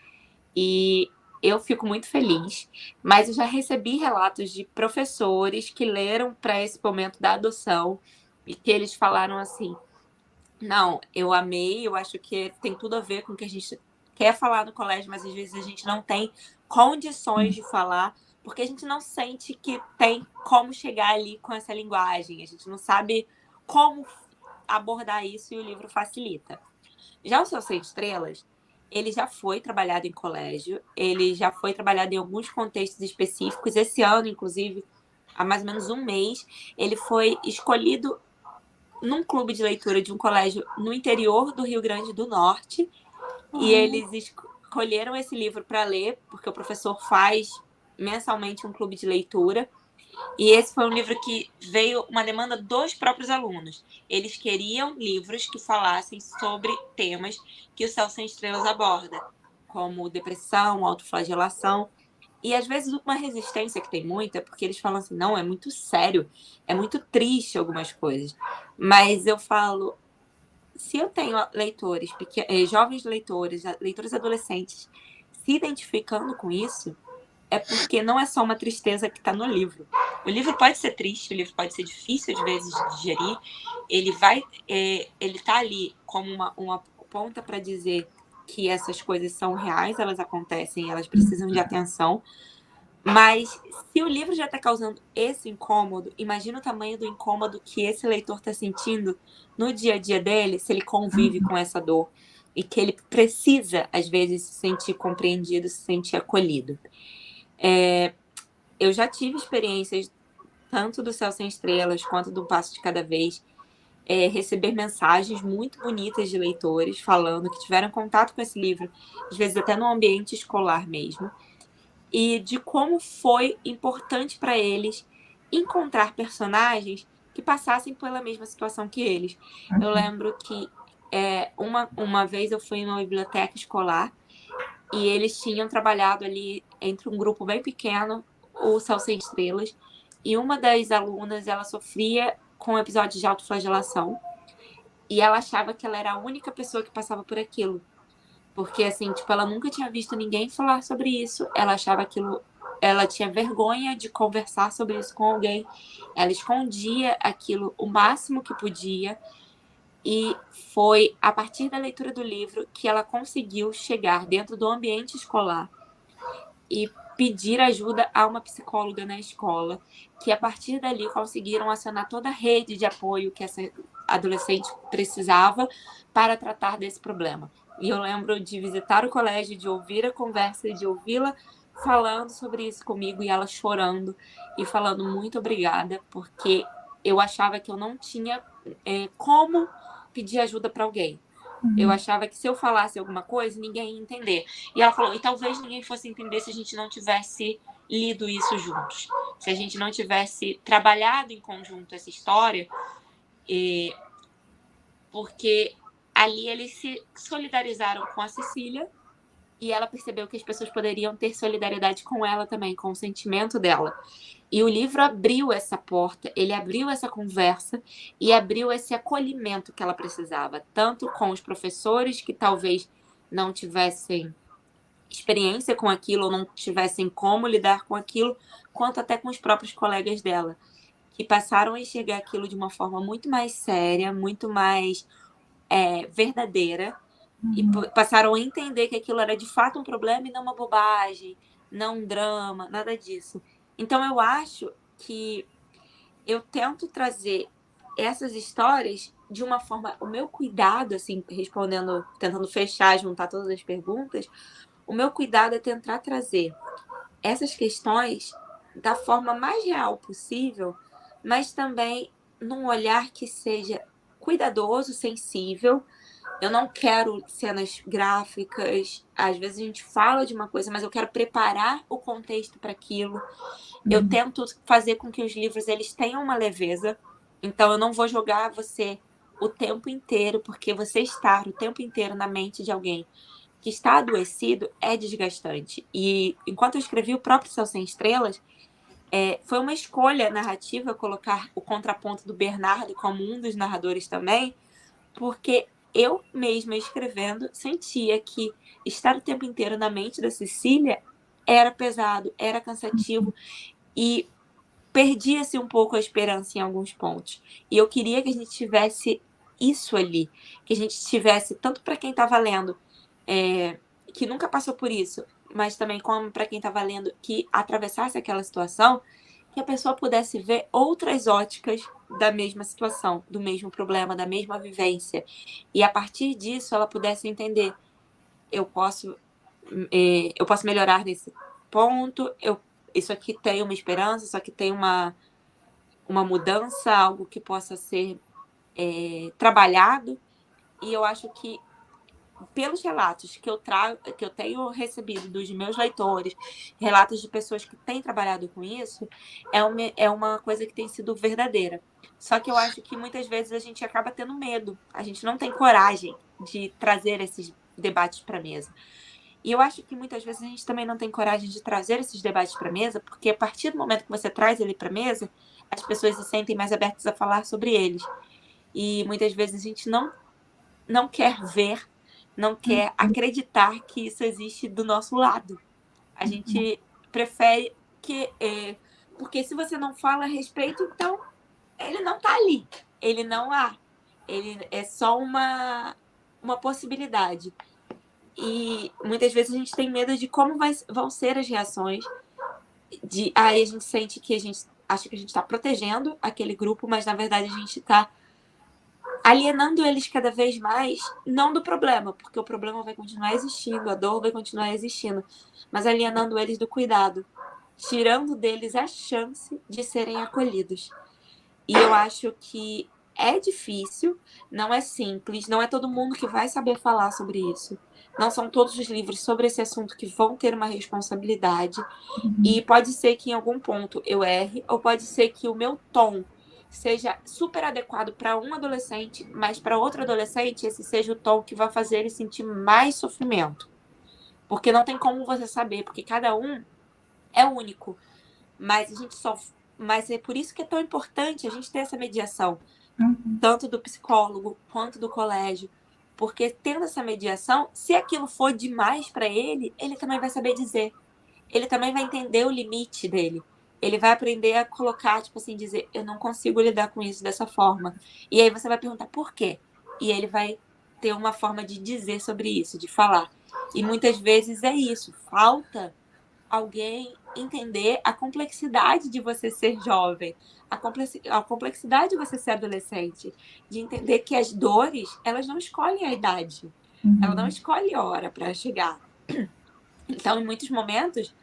E eu fico muito feliz, mas eu já recebi relatos de professores que leram para esse momento da adoção e que eles falaram assim: não, eu amei, eu acho que tem tudo a ver com o que a gente quer falar no colégio, mas às vezes a gente não tem condições de falar, porque a gente não sente que tem como chegar ali com essa linguagem, a gente não sabe como abordar isso e o livro facilita. Já o Céu Sem Estrelas, ele já foi trabalhado em colégio, ele já foi trabalhado em alguns contextos específicos. Esse ano, inclusive, há mais ou menos um mês, ele foi escolhido num clube de leitura de um colégio no interior do Rio Grande do Norte. E eles escolheram esse livro para ler, porque o professor faz mensalmente um clube de leitura. E esse foi um livro que veio uma demanda dos próprios alunos. Eles queriam livros que falassem sobre temas que o Céu Sem Estrelas aborda, como depressão, autoflagelação. E às vezes uma resistência que tem muita, porque eles falam assim, não, é muito sério, é muito triste algumas coisas. Mas eu falo, se eu tenho leitores, jovens leitores, leitores adolescentes, se identificando com isso, é porque não é só uma tristeza que está no livro. O livro pode ser triste, o livro pode ser difícil às vezes de digerir. Ele tá ali como uma ponta para dizer que essas coisas são reais, elas acontecem, elas precisam de atenção. Mas se o livro já está causando esse incômodo, imagina o tamanho do incômodo que esse leitor está sentindo no dia a dia dele, se ele convive com essa dor e que ele precisa, às vezes, se sentir compreendido, se sentir acolhido. Eu já tive experiências tanto do Céu Sem Estrelas quanto do Passo de Cada Vez, receber mensagens muito bonitas de leitores falando que tiveram contato com esse livro, às vezes até no ambiente escolar mesmo, e de como foi importante para eles encontrar personagens que passassem pela mesma situação que eles. Eu lembro que uma vez eu fui em uma biblioteca escolar e eles tinham trabalhado ali entre um grupo bem pequeno o Céu Sem Estrelas, e uma das alunas, ela sofria com episódios de autoflagelação e ela achava que ela era a única pessoa que passava por aquilo. Porque, assim, tipo, ela nunca tinha visto ninguém falar sobre isso. Ela achava aquilo... Ela tinha vergonha de conversar sobre isso com alguém. Ela escondia aquilo o máximo que podia. E foi a partir da leitura do livro que ela conseguiu chegar dentro do ambiente escolar e pedir ajuda a uma psicóloga na escola, que a partir dali conseguiram acionar toda a rede de apoio que essa adolescente precisava para tratar desse problema. E eu lembro de visitar o colégio, de ouvir a conversa e de ouvi-la falando sobre isso comigo e ela chorando e falando muito obrigada, porque eu achava que eu não tinha como pedir ajuda para alguém. Eu achava que se eu falasse alguma coisa, ninguém ia entender. E ela falou, e talvez ninguém fosse entender se a gente não tivesse lido isso juntos. Se a gente não tivesse trabalhado em conjunto essa história, porque ali eles se solidarizaram com a Cecília e ela percebeu que as pessoas poderiam ter solidariedade com ela também, com o sentimento dela. E o livro abriu essa porta, ele abriu essa conversa e abriu esse acolhimento que ela precisava, tanto com os professores que talvez não tivessem experiência com aquilo ou não tivessem como lidar com aquilo, quanto até com os próprios colegas dela, que passaram a enxergar aquilo de uma forma muito mais séria, muito mais verdadeira, e passaram a entender que aquilo era de fato um problema e não uma bobagem, não um drama, nada disso. Então eu acho que eu tento trazer essas histórias de uma forma, o meu cuidado, assim, respondendo, tentando fechar, juntar todas as perguntas, o meu cuidado é tentar trazer essas questões da forma mais real possível, mas também num olhar que seja cuidadoso, sensível. Eu não quero cenas gráficas. Às vezes a gente fala de uma coisa, mas eu quero preparar o contexto para aquilo. Eu tento fazer com que os livros eles tenham uma leveza. Então eu não vou jogar você o tempo inteiro, porque você estar o tempo inteiro na mente de alguém que está adoecido é desgastante. E enquanto eu escrevi o próprio Céu Sem Estrelas, foi uma escolha narrativa colocar o contraponto do Bernardo como um dos narradores também, porque eu mesma escrevendo sentia que estar o tempo inteiro na mente da Cecília era pesado, era cansativo e perdia-se um pouco a esperança em alguns pontos. E eu queria que a gente tivesse isso ali, que a gente tivesse, tanto para quem estava lendo, que nunca passou por isso, mas também como para quem estava lendo, que atravessasse aquela situação, que a pessoa pudesse ver outras óticas da mesma situação, do mesmo problema, da mesma vivência. E a partir disso ela pudesse entender, eu posso melhorar nesse ponto, isso aqui tem uma esperança, isso aqui tem uma mudança, algo que possa ser trabalhado. E eu acho que pelos relatos que eu tenho recebido dos meus leitores, relatos de pessoas que têm trabalhado com isso, é uma coisa que tem sido verdadeira. Só que eu acho que muitas vezes a gente acaba tendo medo, a gente não tem coragem de trazer esses debates para a mesa. E eu acho que muitas vezes a gente também não tem coragem de trazer esses debates para a mesa, porque a partir do momento que você traz ele para a mesa, as pessoas se sentem mais abertas a falar sobre eles. E muitas vezes a gente não quer ver não quer acreditar que isso existe do nosso lado. A gente prefere que... porque se você não fala a respeito, então ele não tá ali. Ele não há. Ele é só uma possibilidade. E muitas vezes a gente tem medo de como vão ser as reações. Aí a gente sente que a gente acha que a gente está protegendo aquele grupo, mas na verdade a gente está alienando eles cada vez mais, não do problema, porque o problema vai continuar existindo, a dor vai continuar existindo, mas alienando eles do cuidado, tirando deles a chance de serem acolhidos. E eu acho que é difícil, não é simples, não é todo mundo que vai saber falar sobre isso. Não são todos os livros sobre esse assunto que vão ter uma responsabilidade. E pode ser que em algum ponto eu erre, ou pode ser que o meu tom seja super adequado para um adolescente, mas para outro adolescente esse seja o tom que vai fazer ele sentir mais sofrimento. Porque não tem como você saber, porque cada um é único. Mas a gente mas é por isso que é tão importante a gente ter essa mediação, tanto do psicólogo quanto do colégio. Porque tendo essa mediação, se aquilo for demais para ele, ele também vai saber dizer. Ele também vai entender o limite dele. Ele vai aprender a colocar, tipo assim, dizer, eu não consigo lidar com isso dessa forma. E aí você vai perguntar por quê? E ele vai ter uma forma de dizer sobre isso, de falar. E muitas vezes é isso, falta alguém entender a complexidade de você ser jovem, a complexidade de você ser adolescente, de entender que as dores, elas não escolhem a idade, ela não escolhe a hora para chegar. Então, em muitos momentos,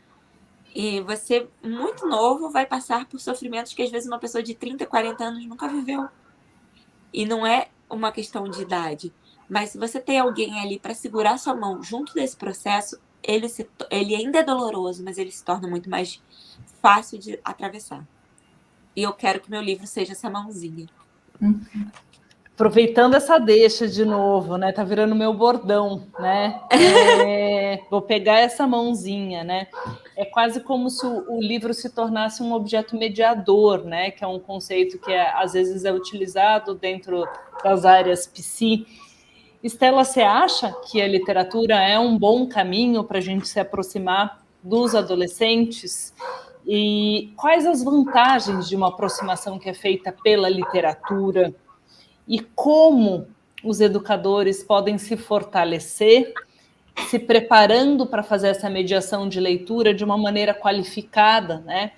e você, muito novo, vai passar por sofrimentos que às vezes uma pessoa de 30, 40 anos nunca viveu. E não é uma questão de idade. Mas se você tem alguém ali para segurar sua mão junto desse processo, ele ainda é doloroso, mas ele se torna muito mais fácil de atravessar. E eu quero que meu livro seja essa mãozinha. Aproveitando essa deixa de novo, né? Tá virando meu bordão, né? Vou pegar essa mãozinha, né? É quase como se o livro se tornasse um objeto mediador, né? Que é um conceito que às vezes é utilizado dentro das áreas psi. Estela, você acha que a literatura é um bom caminho para a gente se aproximar dos adolescentes? E quais as vantagens de uma aproximação que é feita pela literatura? E como os educadores podem se fortalecer, se preparando para fazer essa mediação de leitura de uma maneira qualificada, né?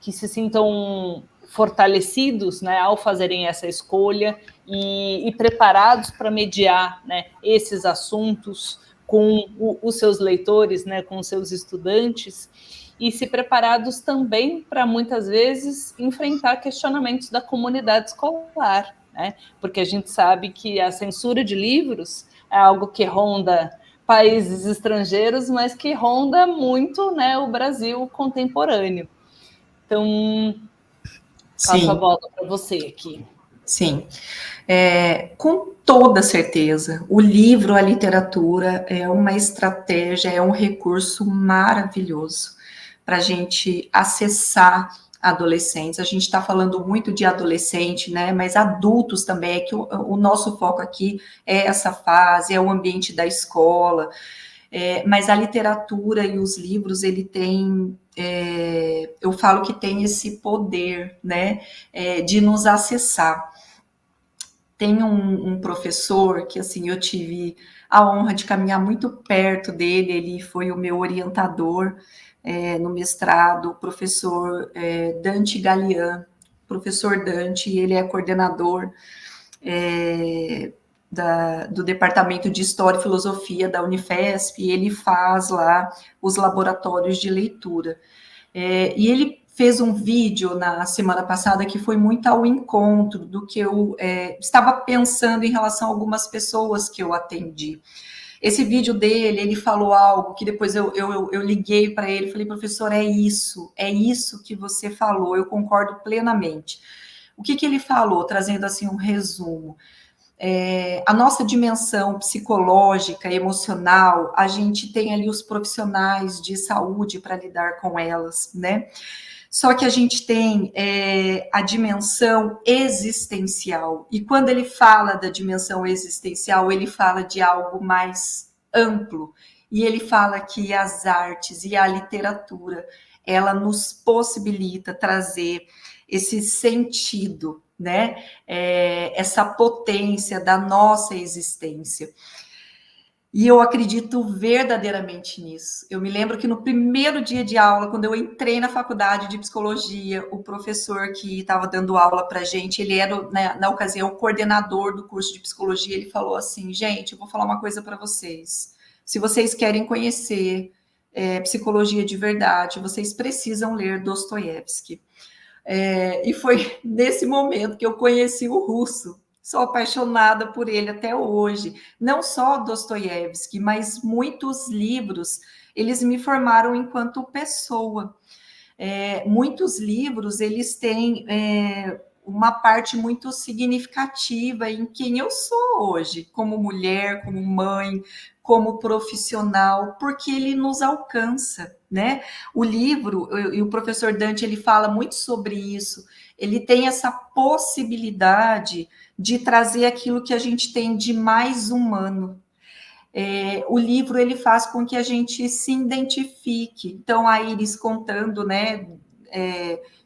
Que se sintam fortalecidos, né, ao fazerem essa escolha e preparados para mediar, né, esses assuntos com os seus leitores, né, com os seus estudantes, e se preparados também para, muitas vezes, enfrentar questionamentos da comunidade escolar, né? Porque a gente sabe que a censura de livros é algo que ronda países estrangeiros, mas que ronda muito, né, o Brasil contemporâneo. Então, passo a bola para você aqui. Sim, com toda certeza, o livro, a literatura é uma estratégia, é um recurso maravilhoso para a gente acessar adolescentes. A gente está falando muito de adolescente, né? Mas adultos também, é que o nosso foco aqui é essa fase, é o ambiente da escola. Mas a literatura e os livros, ele tem, eu falo que tem esse poder, né? De nos acessar. Tem um professor que, assim, eu tive a honra de caminhar muito perto dele, ele foi o meu orientador no mestrado, o professor Dante Galian, professor Dante, ele é coordenador do Departamento de História e Filosofia da Unifesp, e ele faz lá os laboratórios de leitura. E ele fez um vídeo na semana passada que foi muito ao encontro do que eu estava pensando em relação a algumas pessoas que eu atendi. Esse vídeo dele, ele falou algo que depois eu liguei para ele, falei, professor, é isso que você falou, eu concordo plenamente. O que ele falou, trazendo assim um resumo? A nossa dimensão psicológica, emocional, a gente tem ali os profissionais de saúde para lidar com elas, né? Só que a gente tem a dimensão existencial. E quando ele fala da dimensão existencial, ele fala de algo mais amplo. E ele fala que as artes e a literatura, ela nos possibilita trazer esse sentido, né? Essa potência da nossa existência. E eu acredito verdadeiramente nisso. Eu me lembro que no primeiro dia de aula, quando eu entrei na faculdade de psicologia, o professor que estava dando aula para a gente, ele era, na ocasião, o coordenador do curso de psicologia, ele falou assim, gente, eu vou falar uma coisa para vocês. Se vocês querem conhecer psicologia de verdade, vocês precisam ler Dostoiévski. E foi nesse momento que eu conheci o Russo. Sou apaixonada por ele até hoje. Não só Dostoiévski, mas muitos livros, eles me formaram enquanto pessoa. Muitos livros, eles têm uma parte muito significativa em quem eu sou hoje, como mulher, como mãe, como profissional, porque ele nos alcança, né? O livro, e o professor Dante, ele fala muito sobre isso, ele tem essa possibilidade de trazer aquilo que a gente tem de mais humano. O livro, ele faz com que a gente se identifique. Então, a Iris contando, né,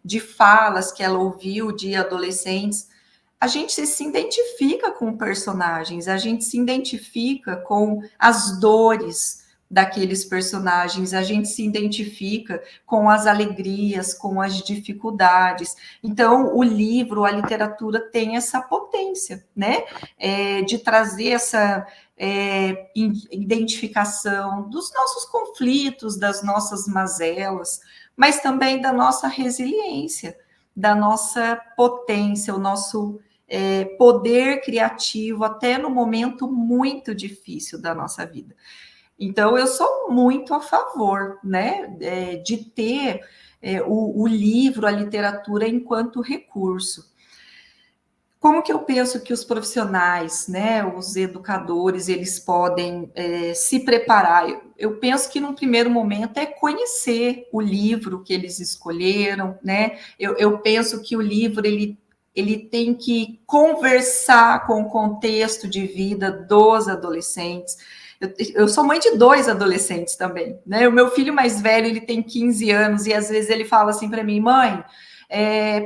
de falas que ela ouviu de adolescentes, a gente se identifica com personagens, a gente se identifica com as dores daqueles personagens, a gente se identifica com as alegrias, com as dificuldades. Então, o livro, a literatura tem essa potência, né? De trazer essa identificação dos nossos conflitos, das nossas mazelas, mas também da nossa resiliência, da nossa potência, o nosso poder criativo, até no momento muito difícil da nossa vida. Então, eu sou muito a favor, né, de ter o livro, a literatura enquanto recurso. Como que eu penso que os profissionais, né, os educadores, eles podem se preparar? Eu penso que, num primeiro momento, é conhecer o livro que eles escolheram, né? Eu penso que o livro, ele tem que conversar com o contexto de vida dos adolescentes. Eu sou mãe de 2 adolescentes também, né? O meu filho mais velho, ele tem 15 anos, e às vezes ele fala assim para mim, mãe,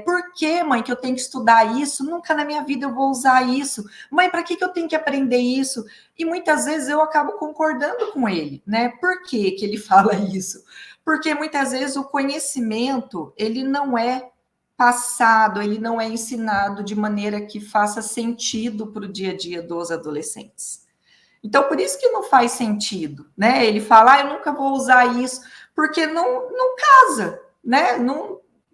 por que, mãe, que eu tenho que estudar isso? Nunca na minha vida eu vou usar isso. Mãe, para que eu tenho que aprender isso? E muitas vezes eu acabo concordando com ele, né? Por que que ele fala isso? Porque muitas vezes o conhecimento, ele não é passado, ele não é ensinado de maneira que faça sentido para o dia a dia dos adolescentes. Então, por isso que não faz sentido, né? Ele fala, eu nunca vou usar isso, porque não casa, né?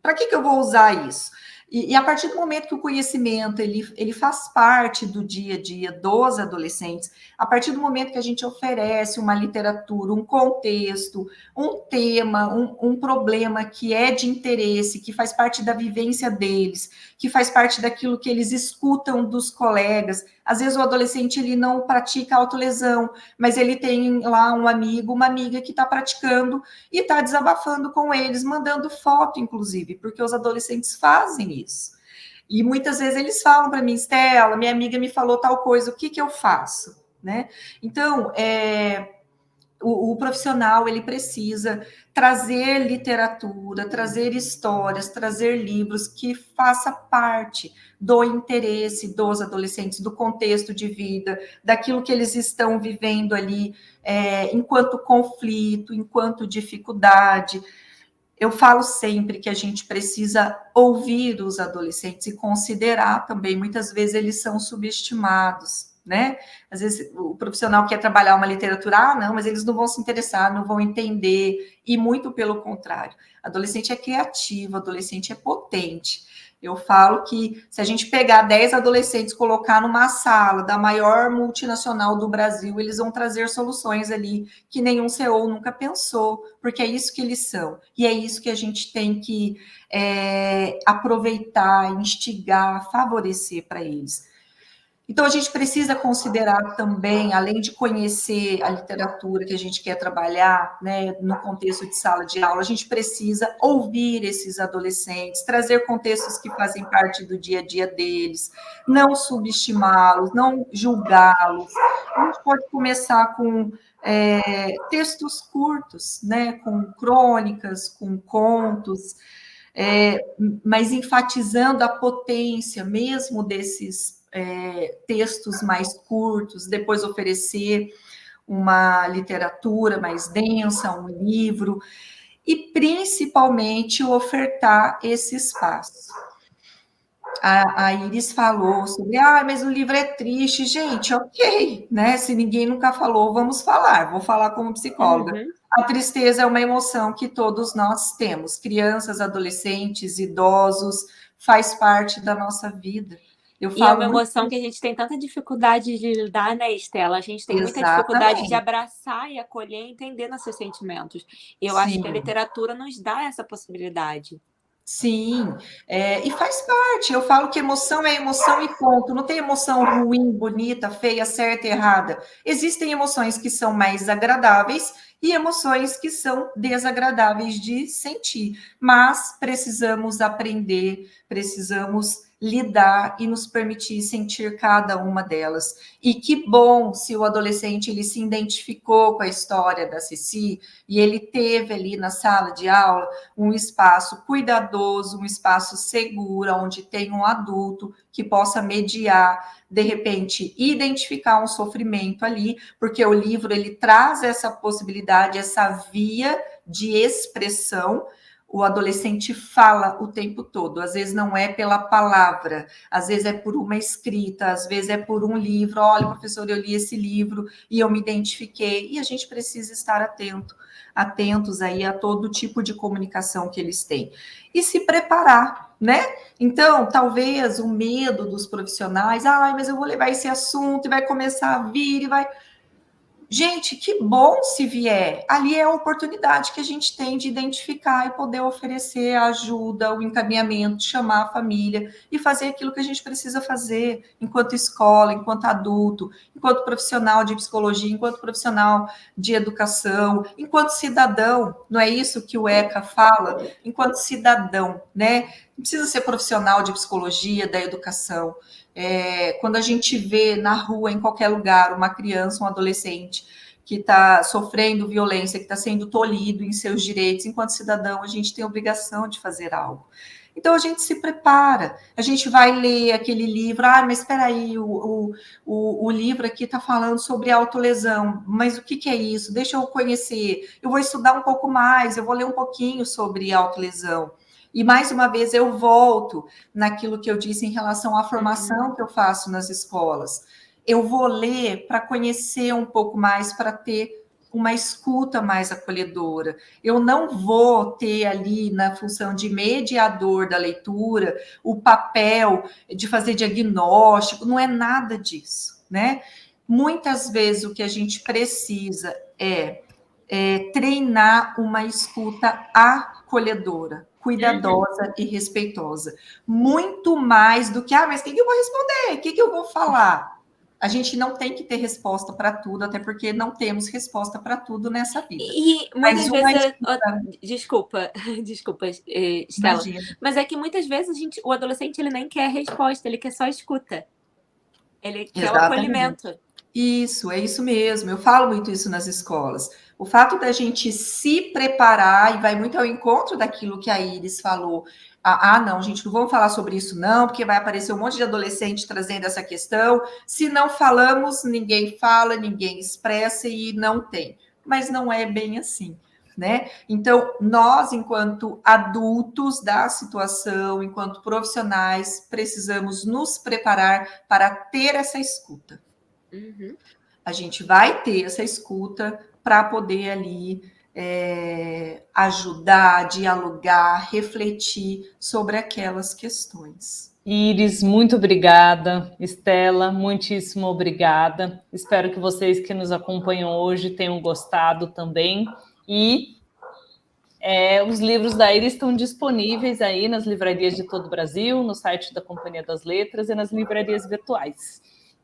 Para que eu vou usar isso? E a partir do momento que o conhecimento ele faz parte do dia a dia dos adolescentes, a partir do momento que a gente oferece uma literatura, um contexto, um tema, um problema que é de interesse, que faz parte da vivência deles, que faz parte daquilo que eles escutam dos colegas. Às vezes o adolescente ele não pratica autolesão, mas ele tem lá um amigo, uma amiga que está praticando e está desabafando com eles, mandando foto, inclusive, porque os adolescentes fazem isso. E muitas vezes eles falam para mim, Stella, minha amiga me falou tal coisa, o que eu faço? Né? Então, o profissional, ele precisa trazer literatura, trazer histórias, trazer livros que faça parte do interesse dos adolescentes, do contexto de vida, daquilo que eles estão vivendo ali, enquanto conflito, enquanto dificuldade. Eu falo sempre que a gente precisa ouvir os adolescentes e considerar também, muitas vezes eles são subestimados, né? Às vezes o profissional quer trabalhar uma literatura, não, mas eles não vão se interessar, não vão entender, e muito pelo contrário. Adolescente é criativo, adolescente é potente. Eu falo que se a gente pegar 10 adolescentes, colocar numa sala da maior multinacional do Brasil, eles vão trazer soluções ali que nenhum CEO nunca pensou, porque é isso que eles são. E é isso que a gente tem que aproveitar, instigar, favorecer para eles. Então, a gente precisa considerar também, além de conhecer a literatura que a gente quer trabalhar, né, no contexto de sala de aula, a gente precisa ouvir esses adolescentes, trazer contextos que fazem parte do dia a dia deles, não subestimá-los, não julgá-los. A gente pode começar com textos curtos, né, com crônicas, com contos, mas enfatizando a potência mesmo desses textos mais curtos, depois oferecer uma literatura mais densa, um livro, e principalmente ofertar esse espaço. A Iris falou sobre, mas o livro é triste. Gente, ok, né? Se ninguém nunca falou, vamos falar. Vou falar como psicóloga. Uhum. A tristeza é uma emoção que todos nós temos. Crianças, adolescentes, idosos, faz parte da nossa vida. E é uma emoção que a gente tem tanta dificuldade de lidar, né, Estela? A gente tem muita dificuldade de abraçar e acolher e entender nossos sentimentos. E eu acho que a literatura nos dá essa possibilidade. Sim, e faz parte. Eu falo que emoção é emoção e ponto. Não tem emoção ruim, bonita, feia, certa e errada. Existem emoções que são mais agradáveis e emoções que são desagradáveis de sentir. Mas precisamos aprender, precisamos lidar e nos permitir sentir cada uma delas. E que bom se o adolescente ele se identificou com a história da Ceci e ele teve ali na sala de aula um espaço cuidadoso, um espaço seguro, onde tem um adulto que possa mediar, de repente, identificar um sofrimento ali, porque o livro ele traz essa possibilidade, essa via de expressão. O adolescente fala o tempo todo, às vezes não é pela palavra, às vezes é por uma escrita, às vezes é por um livro. Olha, professor, eu li esse livro e eu me identifiquei, e a gente precisa estar atentos aí a todo tipo de comunicação que eles têm. E se preparar, né? Então, talvez o medo dos profissionais, mas eu vou levar esse assunto e vai começar a vir e vai... Gente, que bom se vier. Ali é a oportunidade que a gente tem de identificar e poder oferecer a ajuda, o encaminhamento, chamar a família e fazer aquilo que a gente precisa fazer enquanto escola, enquanto adulto, enquanto profissional de psicologia, enquanto profissional de educação, enquanto cidadão. Não é isso que o ECA fala? Enquanto cidadão, né? Não precisa ser profissional de psicologia, da educação. Quando a gente vê na rua, em qualquer lugar, uma criança, um adolescente que está sofrendo violência, que está sendo tolhido em seus direitos, enquanto cidadão, a gente tem a obrigação de fazer algo. Então, a gente se prepara, a gente vai ler aquele livro, mas espera aí, o livro aqui está falando sobre autolesão, mas o que é isso? Deixa eu conhecer, eu vou estudar um pouco mais, eu vou ler um pouquinho sobre autolesão. E, mais uma vez, eu volto naquilo que eu disse em relação à formação que eu faço nas escolas. Eu vou ler para conhecer um pouco mais, para ter uma escuta mais acolhedora. Eu não vou ter ali, na função de mediador da leitura, o papel de fazer diagnóstico, não é nada disso, né? Muitas vezes o que a gente precisa é treinar uma escuta acolhedora, cuidadosa e respeitosa. Muito mais do que, mas o que eu vou responder? O que eu vou falar? A gente não tem que ter resposta para tudo, até porque não temos resposta para tudo nessa vida. E muitas vezes... Desculpa, Estela. Imagina. Mas é que muitas vezes o adolescente ele nem quer resposta, ele quer só escuta. Ele quer o acolhimento. Isso, é isso mesmo. Eu falo muito isso nas escolas. O fato da gente se preparar, e vai muito ao encontro daquilo que a Iris falou. Não, gente, não vamos falar sobre isso não, porque vai aparecer um monte de adolescente trazendo essa questão. Se não falamos, ninguém fala, ninguém expressa e não tem. Mas não é bem assim, né? Então, nós, enquanto adultos da situação, enquanto profissionais, precisamos nos preparar para ter essa escuta. Uhum. A gente vai ter essa escuta para poder ali ajudar, dialogar, refletir sobre aquelas questões. Iris, muito obrigada. Estela, muitíssimo obrigada. Espero que vocês que nos acompanham hoje tenham gostado também. E os livros da Iris estão disponíveis aí nas livrarias de todo o Brasil, no site da Companhia das Letras e nas livrarias virtuais.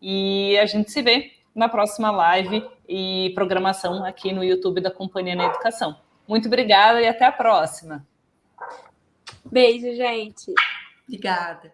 e a gente se vê na próxima live e programação aqui no YouTube da Companhia na Educação. Muito obrigada e até a próxima. Beijo, gente. Obrigada.